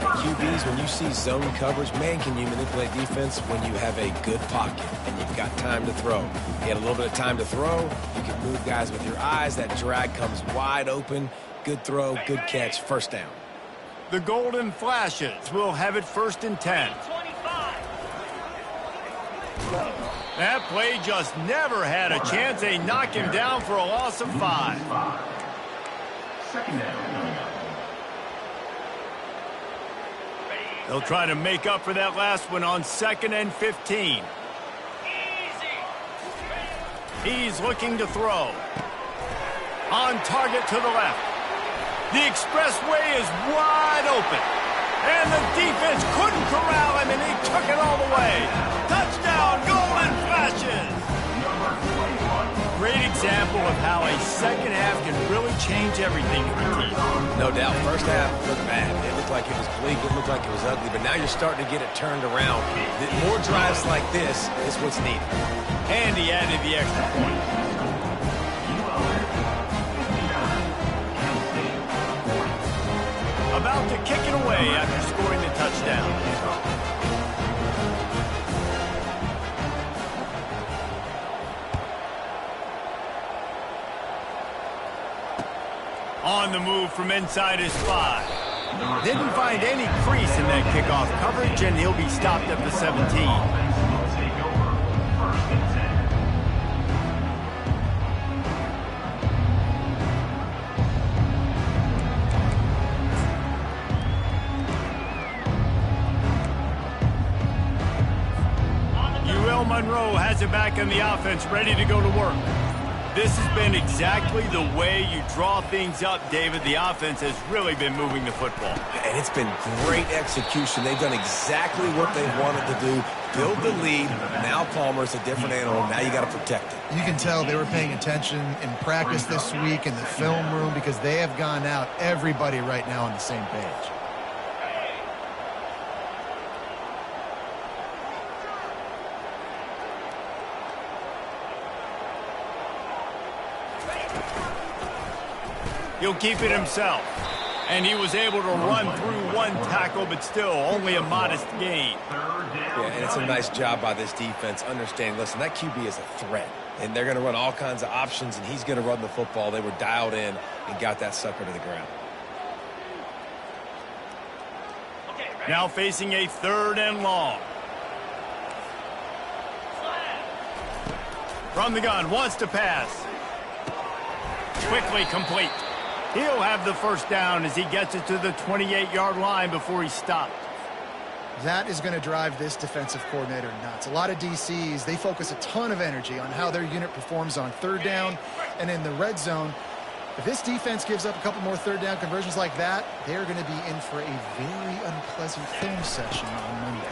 QBs, when you see zone coverage, man, can you manipulate defense when you have a good pocket and you've got time to throw. You had a little bit of time to throw. You can move guys with your eyes. That drag comes wide open. Good throw, good catch, first down. The Golden Flashes will have it 1st and 10. That play just never had a chance. They knock him down for a loss of 5. Second down. They'll try to make up for that last one on 2nd and 15. He's looking to throw. On target to the left. The expressway is wide open. And the defense couldn't corral him, and he took it all the way. Touchdown, Golden Flashes! Great example of how a second half can really change everything for the team. No doubt. First half looked bad. It looked like it was bleak. It looked like it was ugly. But now you're starting to get it turned around. More drives like this is what's needed. And he added the extra point. About to kick it away after scoring the touchdown. On the move from inside his 5. Didn't find any crease in that kickoff coverage, and he'll be stopped at the 17. Monroe has it back in the offense, ready to go to work. This has been exactly the way you draw things up, David. The offense has really been moving the football. And it's been great execution. They've done exactly what they wanted to do. Build the lead. Now Palmer's a different animal. Now you got to protect it. You can tell they were paying attention in practice this week in the film room because they have gone out, everybody right now on the same page. He'll keep it himself. And he was able to run through one tackle, but still only a modest gain. Yeah, and it's a nice job by this defense understanding, listen, that QB is a threat. And they're going to run all kinds of options, and he's going to run the football. They were dialed in and got that sucker to the ground. Now facing a 3rd and long. From the gun, wants to pass. Quickly complete. He'll have the first down as he gets it to the 28-yard line before he's stopped. That is going to drive this defensive coordinator nuts. A lot of DCs, they focus a ton of energy on how their unit performs on 3rd down and in the red zone. If this defense gives up a couple more 3rd down conversions like that, they're going to be in for a very unpleasant film session on Monday.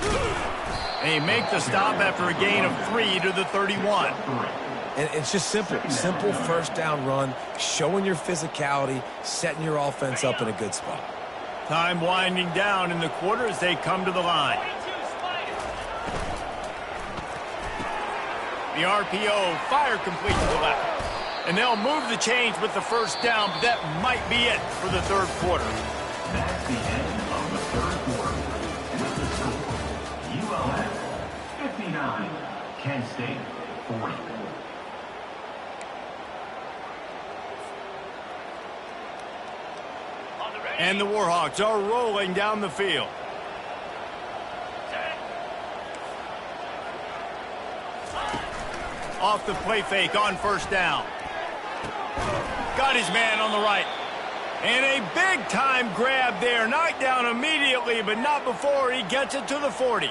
They make the stop after a gain of 3 to the 31. And it's just simple first down run, showing your physicality, setting your offense up in a good spot. Time winding down in the quarter as they come to the line. The RPO, fire complete to the left. And they'll move the chains with the first down, but that might be it for the 3rd quarter. That's the end of the 3rd quarter. With the score, ULM 59, Kent State 40. And the Warhawks are rolling down the field. Off the play fake on first down. Got his man on the right. And a big-time grab there. Knocked down immediately, but not before he gets it to the 40.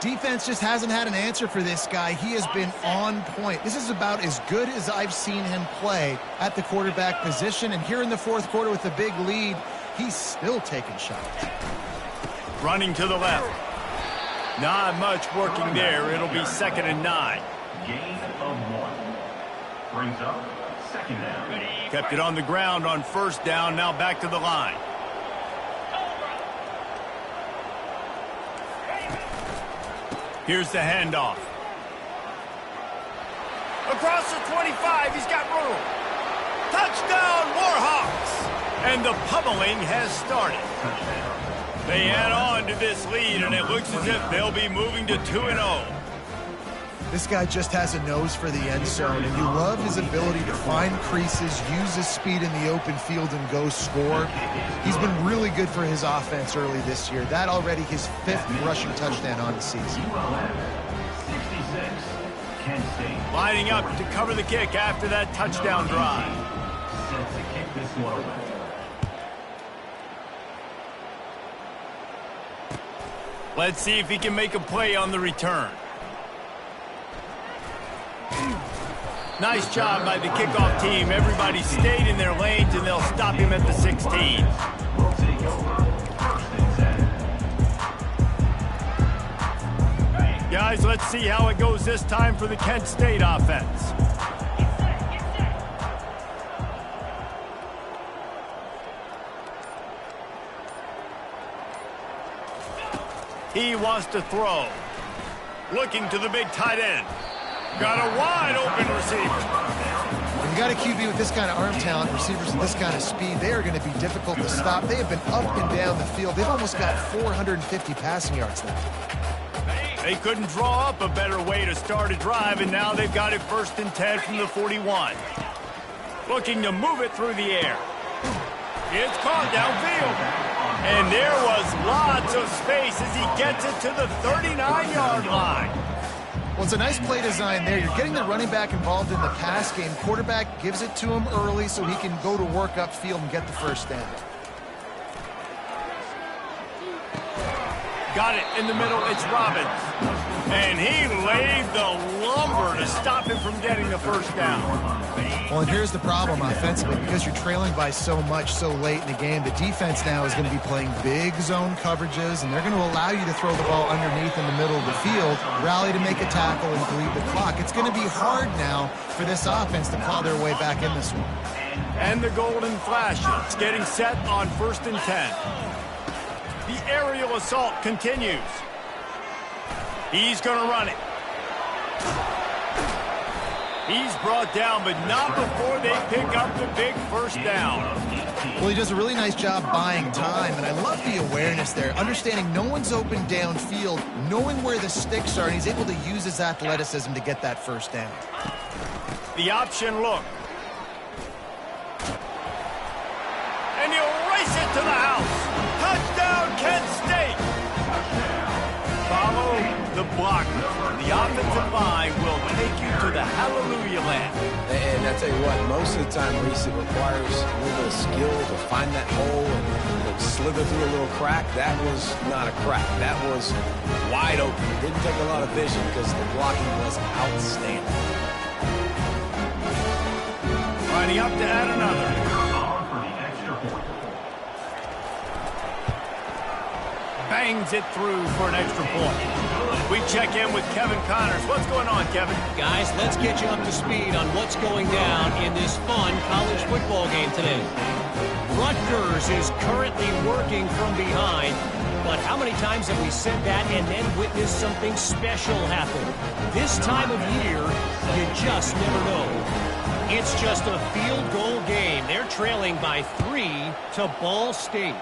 Defense just hasn't had an answer for this guy. He has been on point. This is about as good as I've seen him play at the quarterback position. And here in the fourth quarter with a big lead, he's still taking shots. Running to the left. Not much working there. It'll be 2nd and 9. Gain of 1. Brings up 2nd down. Kept it on the ground on 1st down. Now back to the line. Here's the handoff. Across the 25, he's got room. Touchdown, Warhawks! And the pummeling has started. They add on to this lead, and it looks as if they'll be moving to 2-0. This guy just has a nose for the end zone, and you love his ability to find creases, use his speed in the open field, and go score. He's been really good for his offense early this year. That already his 5th rushing touchdown on the season. ULM 66, Kent State. Lining up to cover the kick after that touchdown drive. Set to kick this one away. Let's see if he can make a play on the return. Nice job by the kickoff team. Everybody stayed in their lanes, and they'll stop him at the 16. We'll take over 1st and 10. Guys, let's see how it goes this time for the Kent State offense. He wants to throw. Looking to the big tight end. Got a wide open receiver. When you got a QB with this kind of arm talent, receivers with this kind of speed, they are going to be difficult to stop. They have been up and down the field. They've almost got 450 passing yards now. They couldn't draw up a better way to start a drive, and now they've got it 1st and 10 from the 41. Looking to move it through the air. It's caught downfield. And there was lots of space as he gets it to the 39-yard line. Well, it's a nice play design there. You're getting the running back involved in the pass game. Quarterback gives it to him early so he can go to work upfield and get the 1st down. Got it in the middle. It's Robbins. And he laid the lumber to stop him from getting the 1st down. Well, and here's the problem offensively. Because you're trailing by so much so late in the game, the defense now is going to be playing big zone coverages, and they're going to allow you to throw the ball underneath in the middle of the field, rally to make a tackle, and bleed the clock. It's going to be hard now for this offense to claw their way back in this one. And the golden flashes getting set on 1st and 10. The aerial assault continues. He's going to run it. He's brought down, but not before they pick up the big 1st down. Well, he does a really nice job buying time, and I love the awareness there, understanding no one's open downfield, knowing where the sticks are, and he's able to use his athleticism to get that 1st down. The option look. And he'll race it to the house. Touchdown, Kent State. Follow the block. The offensive line will take you to the hallelujah land. And I tell you what, most of the time, Reese, it requires a little bit of skill to find that hole and slither through a little crack. That was not a crack. That was wide open. It didn't take a lot of vision because the blocking was outstanding. Lining up to add another. On for the extra point. Bangs it through for an extra point. We check in with Kevin Connors. What's going on, Kevin? Guys, let's get you up to speed on what's going down in this fun college football game today. Rutgers is currently working from behind, but how many times have we said that and then witnessed something special happen? This time of year, you just never know. It's just a field goal game. They're trailing by 3 to Ball State.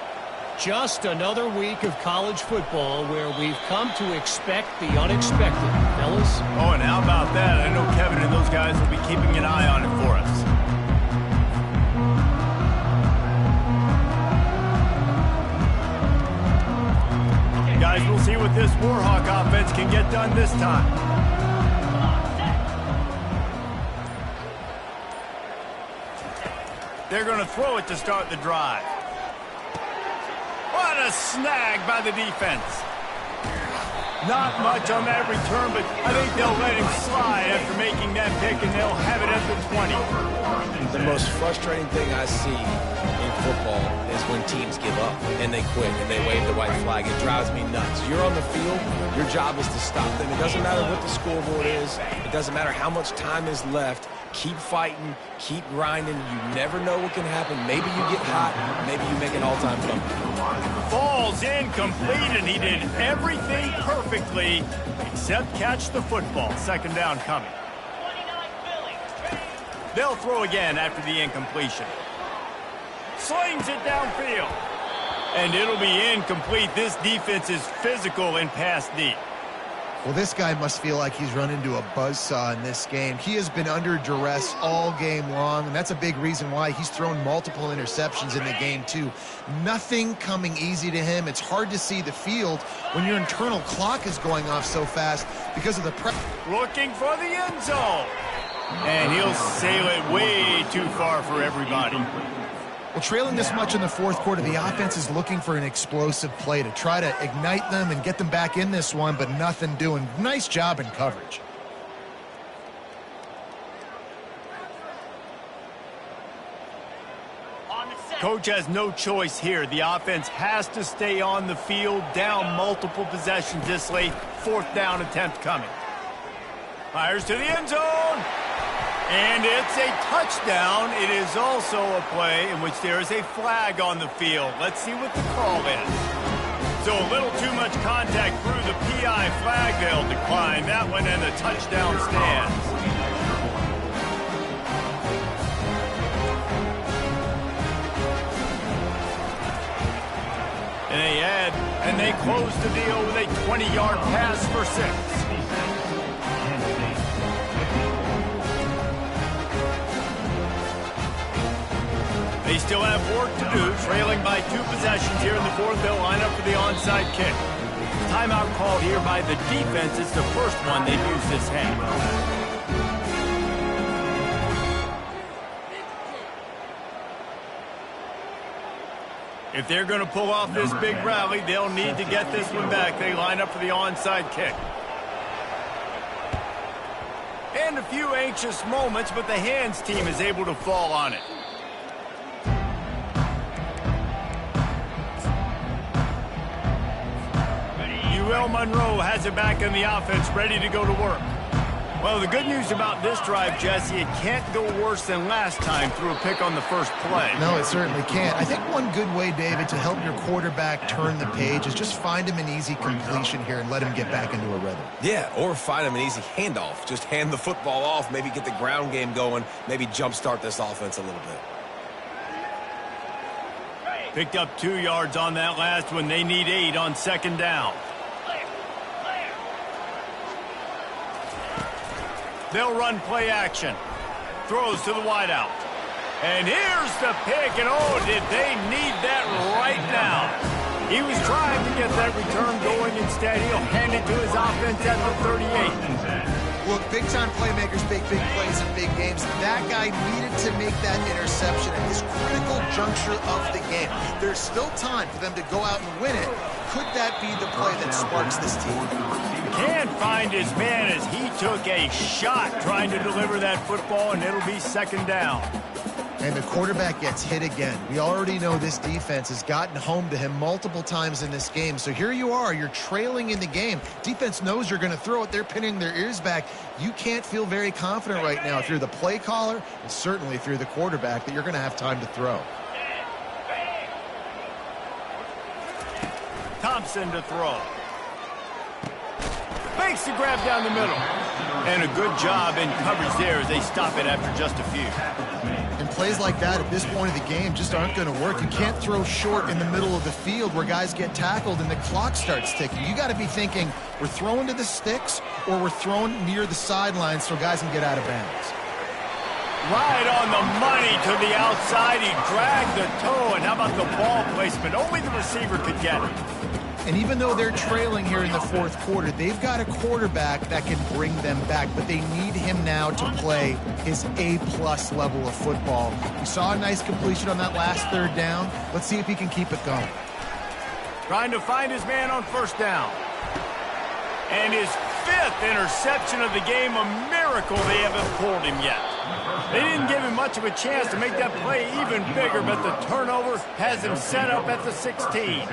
Just another week of college football where we've come to expect the unexpected, fellas. Oh, and how about that? I know Kevin and those guys will be keeping an eye on it for us. Guys, we'll see what this Warhawk offense can get done this time. They're going to throw it to start the drive. What a snag by the defense. Not much on that return, but I think they'll let him slide after making that pick, and they'll have it at the 20. The most frustrating thing I see in football is when teams give up and they quit and they wave the white flag. It drives me nuts. You're on the field. Your job is to stop them. It doesn't matter what the scoreboard is. It doesn't matter how much time is left. Keep fighting. Keep grinding. You never know what can happen. Maybe you get hot. Maybe you make an all-time comeback. Falls incomplete, and he did everything perfectly except catch the football. Second down coming. They'll throw again after the incompletion. Slings it downfield. And it'll be incomplete. This defense is physical in pass deep. Well, this guy must feel like he's run into a buzzsaw in this game. He has been under duress all game long, and that's a big reason why he's thrown multiple interceptions in the game, too. Nothing coming easy to him. It's hard to see the field when your internal clock is going off so fast because of the pressure. Looking for the end zone. And he'll sail it way too far for everybody. Well, trailing this much in the fourth quarter, the offense is looking for an explosive play to try to ignite them and get them back in this one, but nothing doing. Nice job in coverage. Coach has no choice here. The offense has to stay on the field, down multiple possessions this late. Fourth down attempt coming. Fires to the end zone. And it's a touchdown. It is also a play in which there is a flag on the field. Let's see what the call is. So a little too much contact through the PI flag. They'll decline that one, and the touchdown stands. And they add, and they close the deal with a 20-yard pass for 6. They still have work to do, trailing by 2 possessions here in the fourth. They'll line up for the onside kick. Timeout called here by the defense. It's the first one they've used this half. If they're going to pull off this big rally, they'll need to get this one back. They line up for the onside kick. And a few anxious moments, but the hands team is able to fall on it. UL Monroe has it back in the offense, ready to go to work. Well, the good news about this drive, Jesse, it can't go worse than last time through a pick on the first play. No, it certainly can't. I think one good way, David, to help your quarterback turn the page is just find him an easy completion here and let him get back into a rhythm. Yeah, or find him an easy handoff. Just hand the football off, maybe get the ground game going, maybe jumpstart this offense a little bit. Picked up 2 yards on that last one. They need 8 on second down. They'll run play action. Throws to the wideout. And here's the pick, and oh, did they need that right now. He was trying to get that return going. Instead, he'll hand it to his offense at the 38. Look, big-time playmakers make big plays in big games. That guy needed to make that interception at this critical juncture of the game. There's still time for them to go out and win it. Could that be the play that sparks this team? Can't find his man as he took a shot trying to deliver that football, and it'll be second down. And the quarterback gets hit again. We already know this defense has gotten home to him multiple times in this game. So here you are, you're trailing in the game. Defense knows you're going to throw it. They're pinning their ears back. You can't feel very confident right now if you're the play caller, and certainly if you're the quarterback, that you're going to have time to throw. Thompson to throw. Makes the grab down the middle. And a good job in coverage there as they stop it after just a few. And plays like that at this point of the game just aren't going to work. You can't throw short in the middle of the field where guys get tackled and the clock starts ticking. You got to be thinking we're throwing to the sticks or we're throwing near the sidelines so guys can get out of bounds. Right on the money to the outside. He dragged the toe, and how about the ball placement? Only the receiver could get it. And even though they're trailing here in the fourth quarter, they've got a quarterback that can bring them back, but they need him now to play his A-plus level of football. We saw a nice completion on that last third down. Let's see if he can keep it going. Trying to find his man on first down. And his 5th interception of the game, a miracle they haven't pulled him yet. They didn't give him much of a chance to make that play even bigger, but the turnover has him set up at the 16.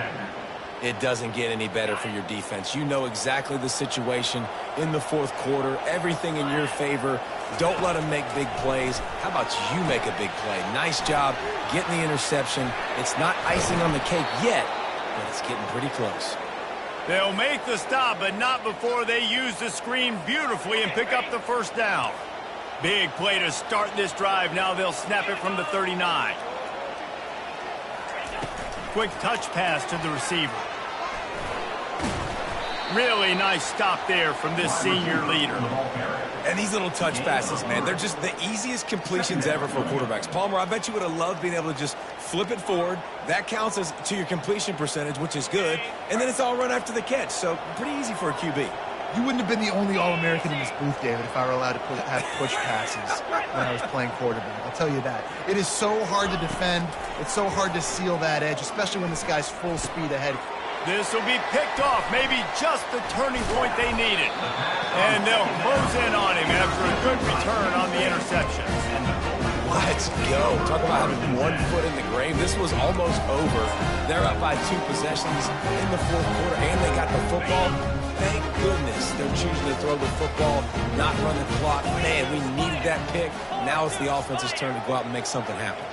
It doesn't get any better for your defense. You know exactly the situation in the fourth quarter, everything in your favor. Don't let them make big plays. How about you make a big play? Nice job getting the interception. It's not icing on the cake yet, but it's getting pretty close. They'll make the stop, but not before they use the screen beautifully and pick up the first down. Big play to start this drive. Now they'll snap it from the 39. Quick touch pass to the receiver. Really nice stop there from this senior leader. And these little touch passes, man, they're just the easiest completions ever for quarterbacks. Palmer, I bet you would have loved being able to just flip it forward. That counts as to your completion percentage, which is good. And then it's all run after the catch. So pretty easy for a QB. You wouldn't have been the only All-American in this booth, David, if I were allowed to have push passes when I was playing quarterback. I'll tell you that. It is so hard to defend. It's so hard to seal that edge, especially when this guy's full speed ahead. This will be picked off, maybe just the turning point they needed. And they'll close in on him after a good return on the interception. Let's go. Talk about having 1 foot in the grave. This was almost over. They're up by 2 possessions in the fourth quarter, and they got the football. Thank goodness they're choosing to throw the football, not run the clock. Man, we needed that pick. Now it's the offense's turn to go out and make something happen.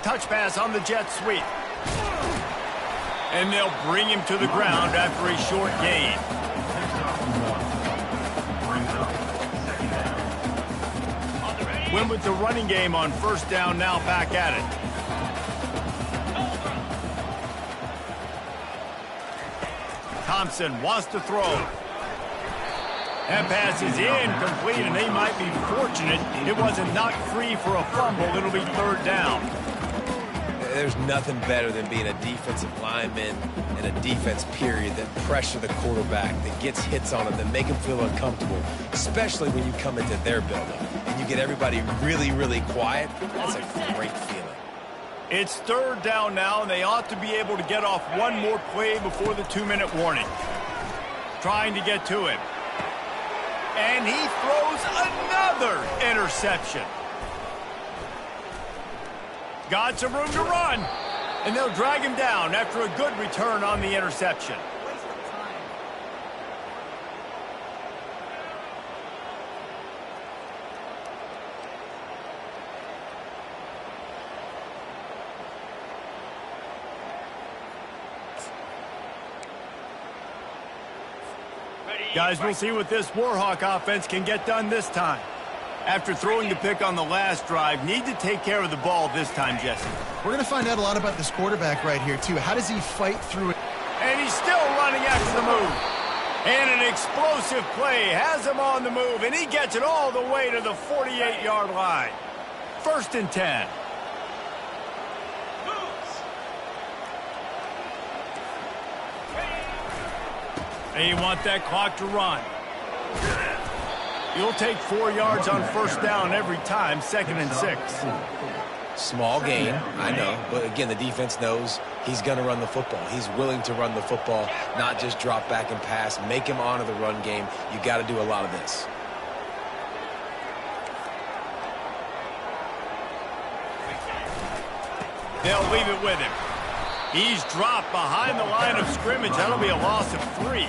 Touch pass on the jet sweep. And they'll bring him to the ground after a short gain. Went with the running game on first down, now back at it. Thompson wants to throw. That pass is incomplete, and they might be fortunate it wasn't knocked free for a fumble. It'll be third down. There's nothing better than being a defensive lineman and a defense period that pressure the quarterback, that gets hits on him, that make him feel uncomfortable, especially when you come into their building and you get everybody really, really quiet. That's a great feeling. It's third down now, and they ought to be able to get off one more play before the 2-minute warning. Trying to get to him. And he throws another interception. Got some room to run, and they'll drag him down after a good return on the interception. Guys, we'll see what this Warhawk offense can get done this time. After throwing the pick on the last drive, need to take care of the ball this time, Jesse. We're going to find out a lot about this quarterback right here, too. How does he fight through it? And he's still running after the move. And an explosive play has him on the move, and he gets it all the way to the 48-yard line. 1st and 10. They want that clock to run. You'll take 4 yards on first down every time, 2nd and 6. Small gain, I know, but again, the defense knows he's going to run the football. He's willing to run the football, not just drop back and pass, make him honor the run game. You got to do a lot of this. They'll leave it with him. He's dropped behind the line of scrimmage. That'll be a loss of 3.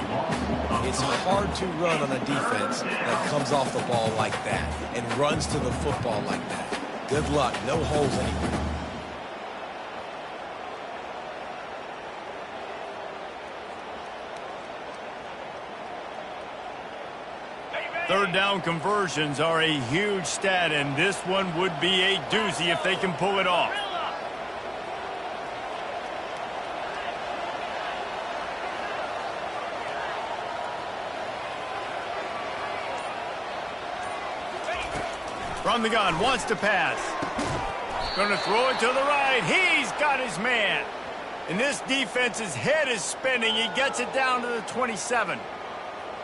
It's hard to run on a defense that comes off the ball like that and runs to the football like that. Good luck. No holes anywhere. Third down conversions are a huge stat, and this one would be a doozy if they can pull it off. From the gun, wants to pass. Going to throw it to the right. He's got his man. And this defense's head is spinning. He gets it down to the 27.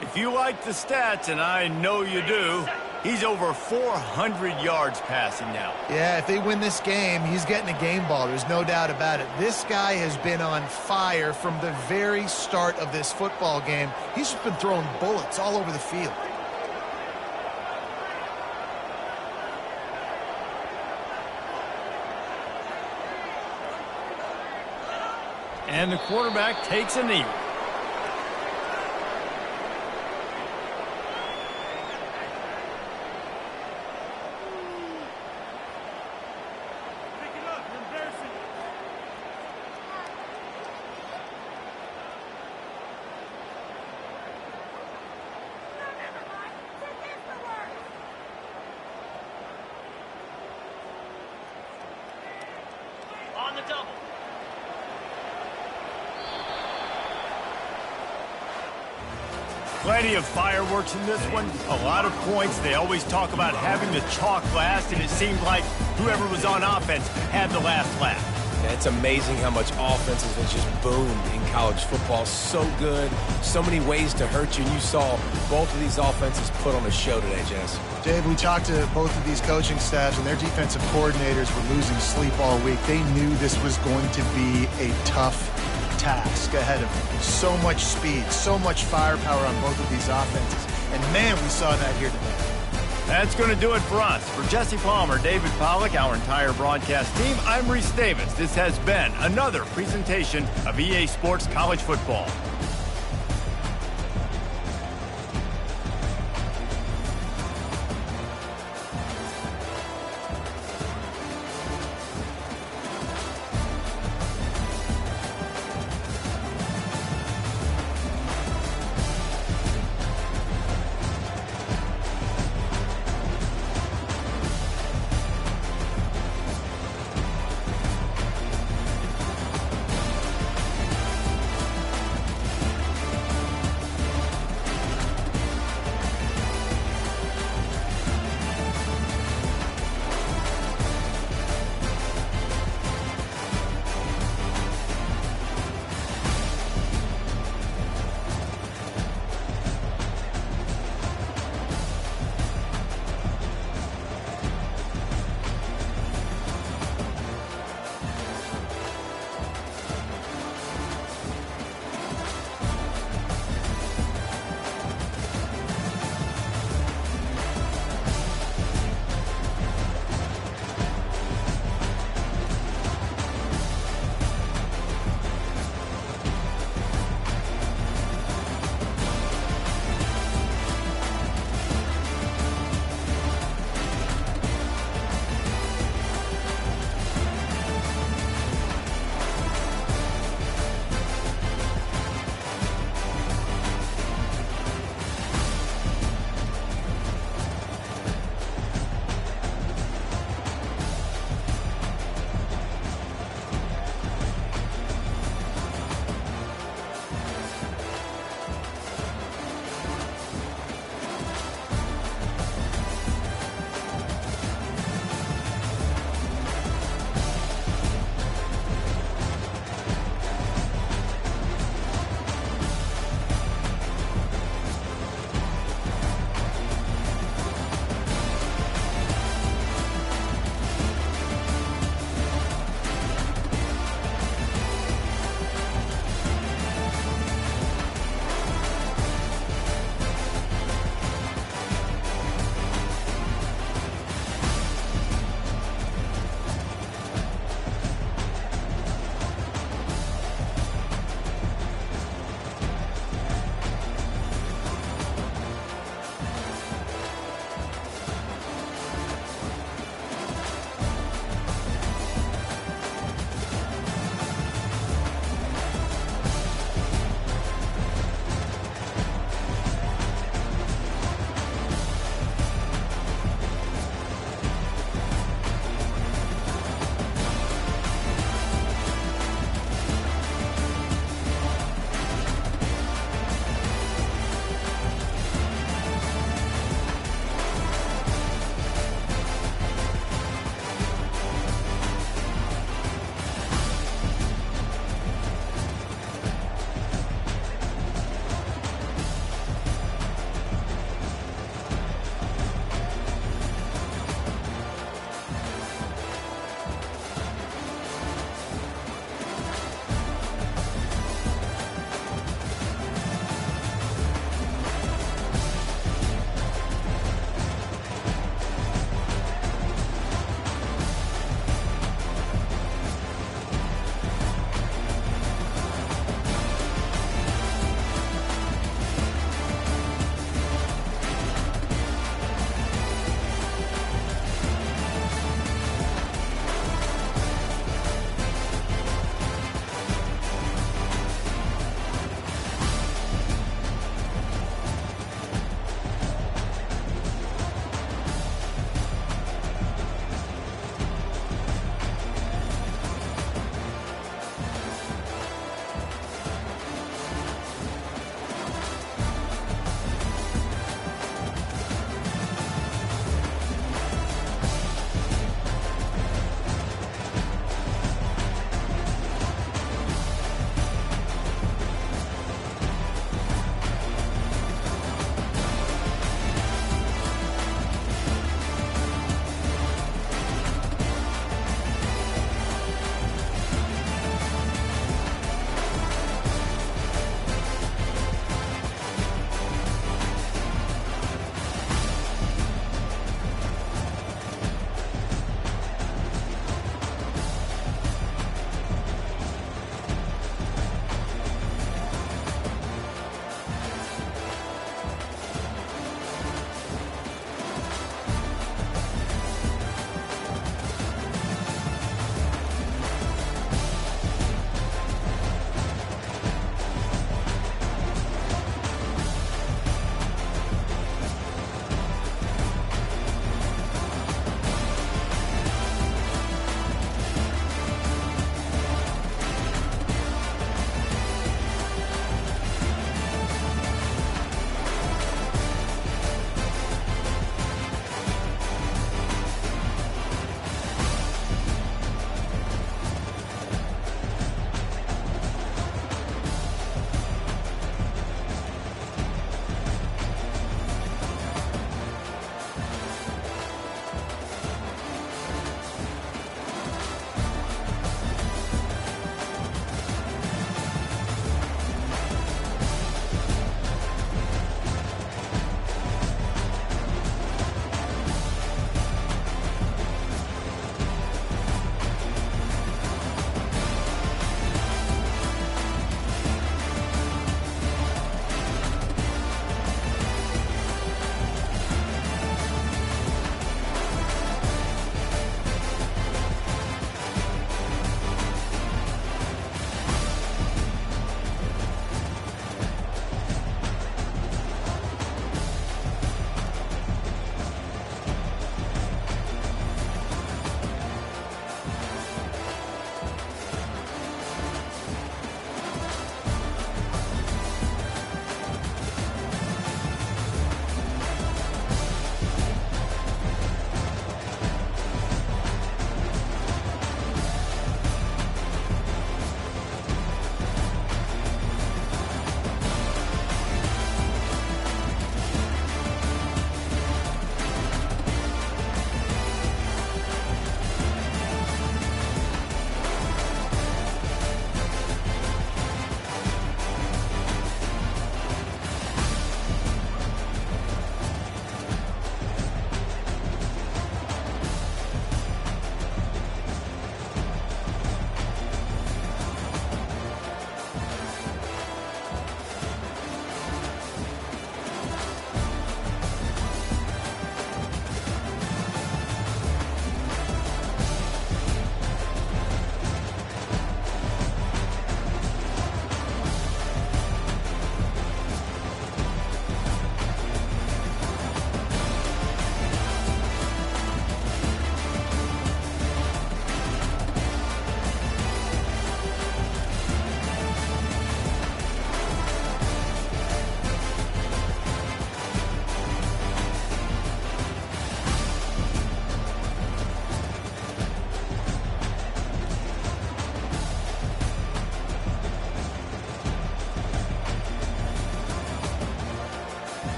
If you like the stats, and I know you do, he's over 400 yards passing now. Yeah, if they win this game, he's getting a game ball. There's no doubt about it. This guy has been on fire from the very start of this football game. He's just been throwing bullets all over the field. And the quarterback takes a knee. On the double. Plenty of fireworks in this one. A lot of points. They always talk about having the chalk last, and it seemed like whoever was on offense had the last laugh. Yeah, it's amazing how much offenses have just boomed in college football. So good, so many ways to hurt you. And you saw both of these offenses put on a show today, Jess. Dave, we talked to both of these coaching staffs, and their defensive coordinators were losing sleep all week. They knew this was going to be a tough task ahead of them. So much speed, so much firepower on both of these offenses. And, man, we saw that here today. That's going to do it for us. For Jesse Palmer, David Pollack, our entire broadcast team, I'm Reese Davis. This has been another presentation of EA Sports College Football.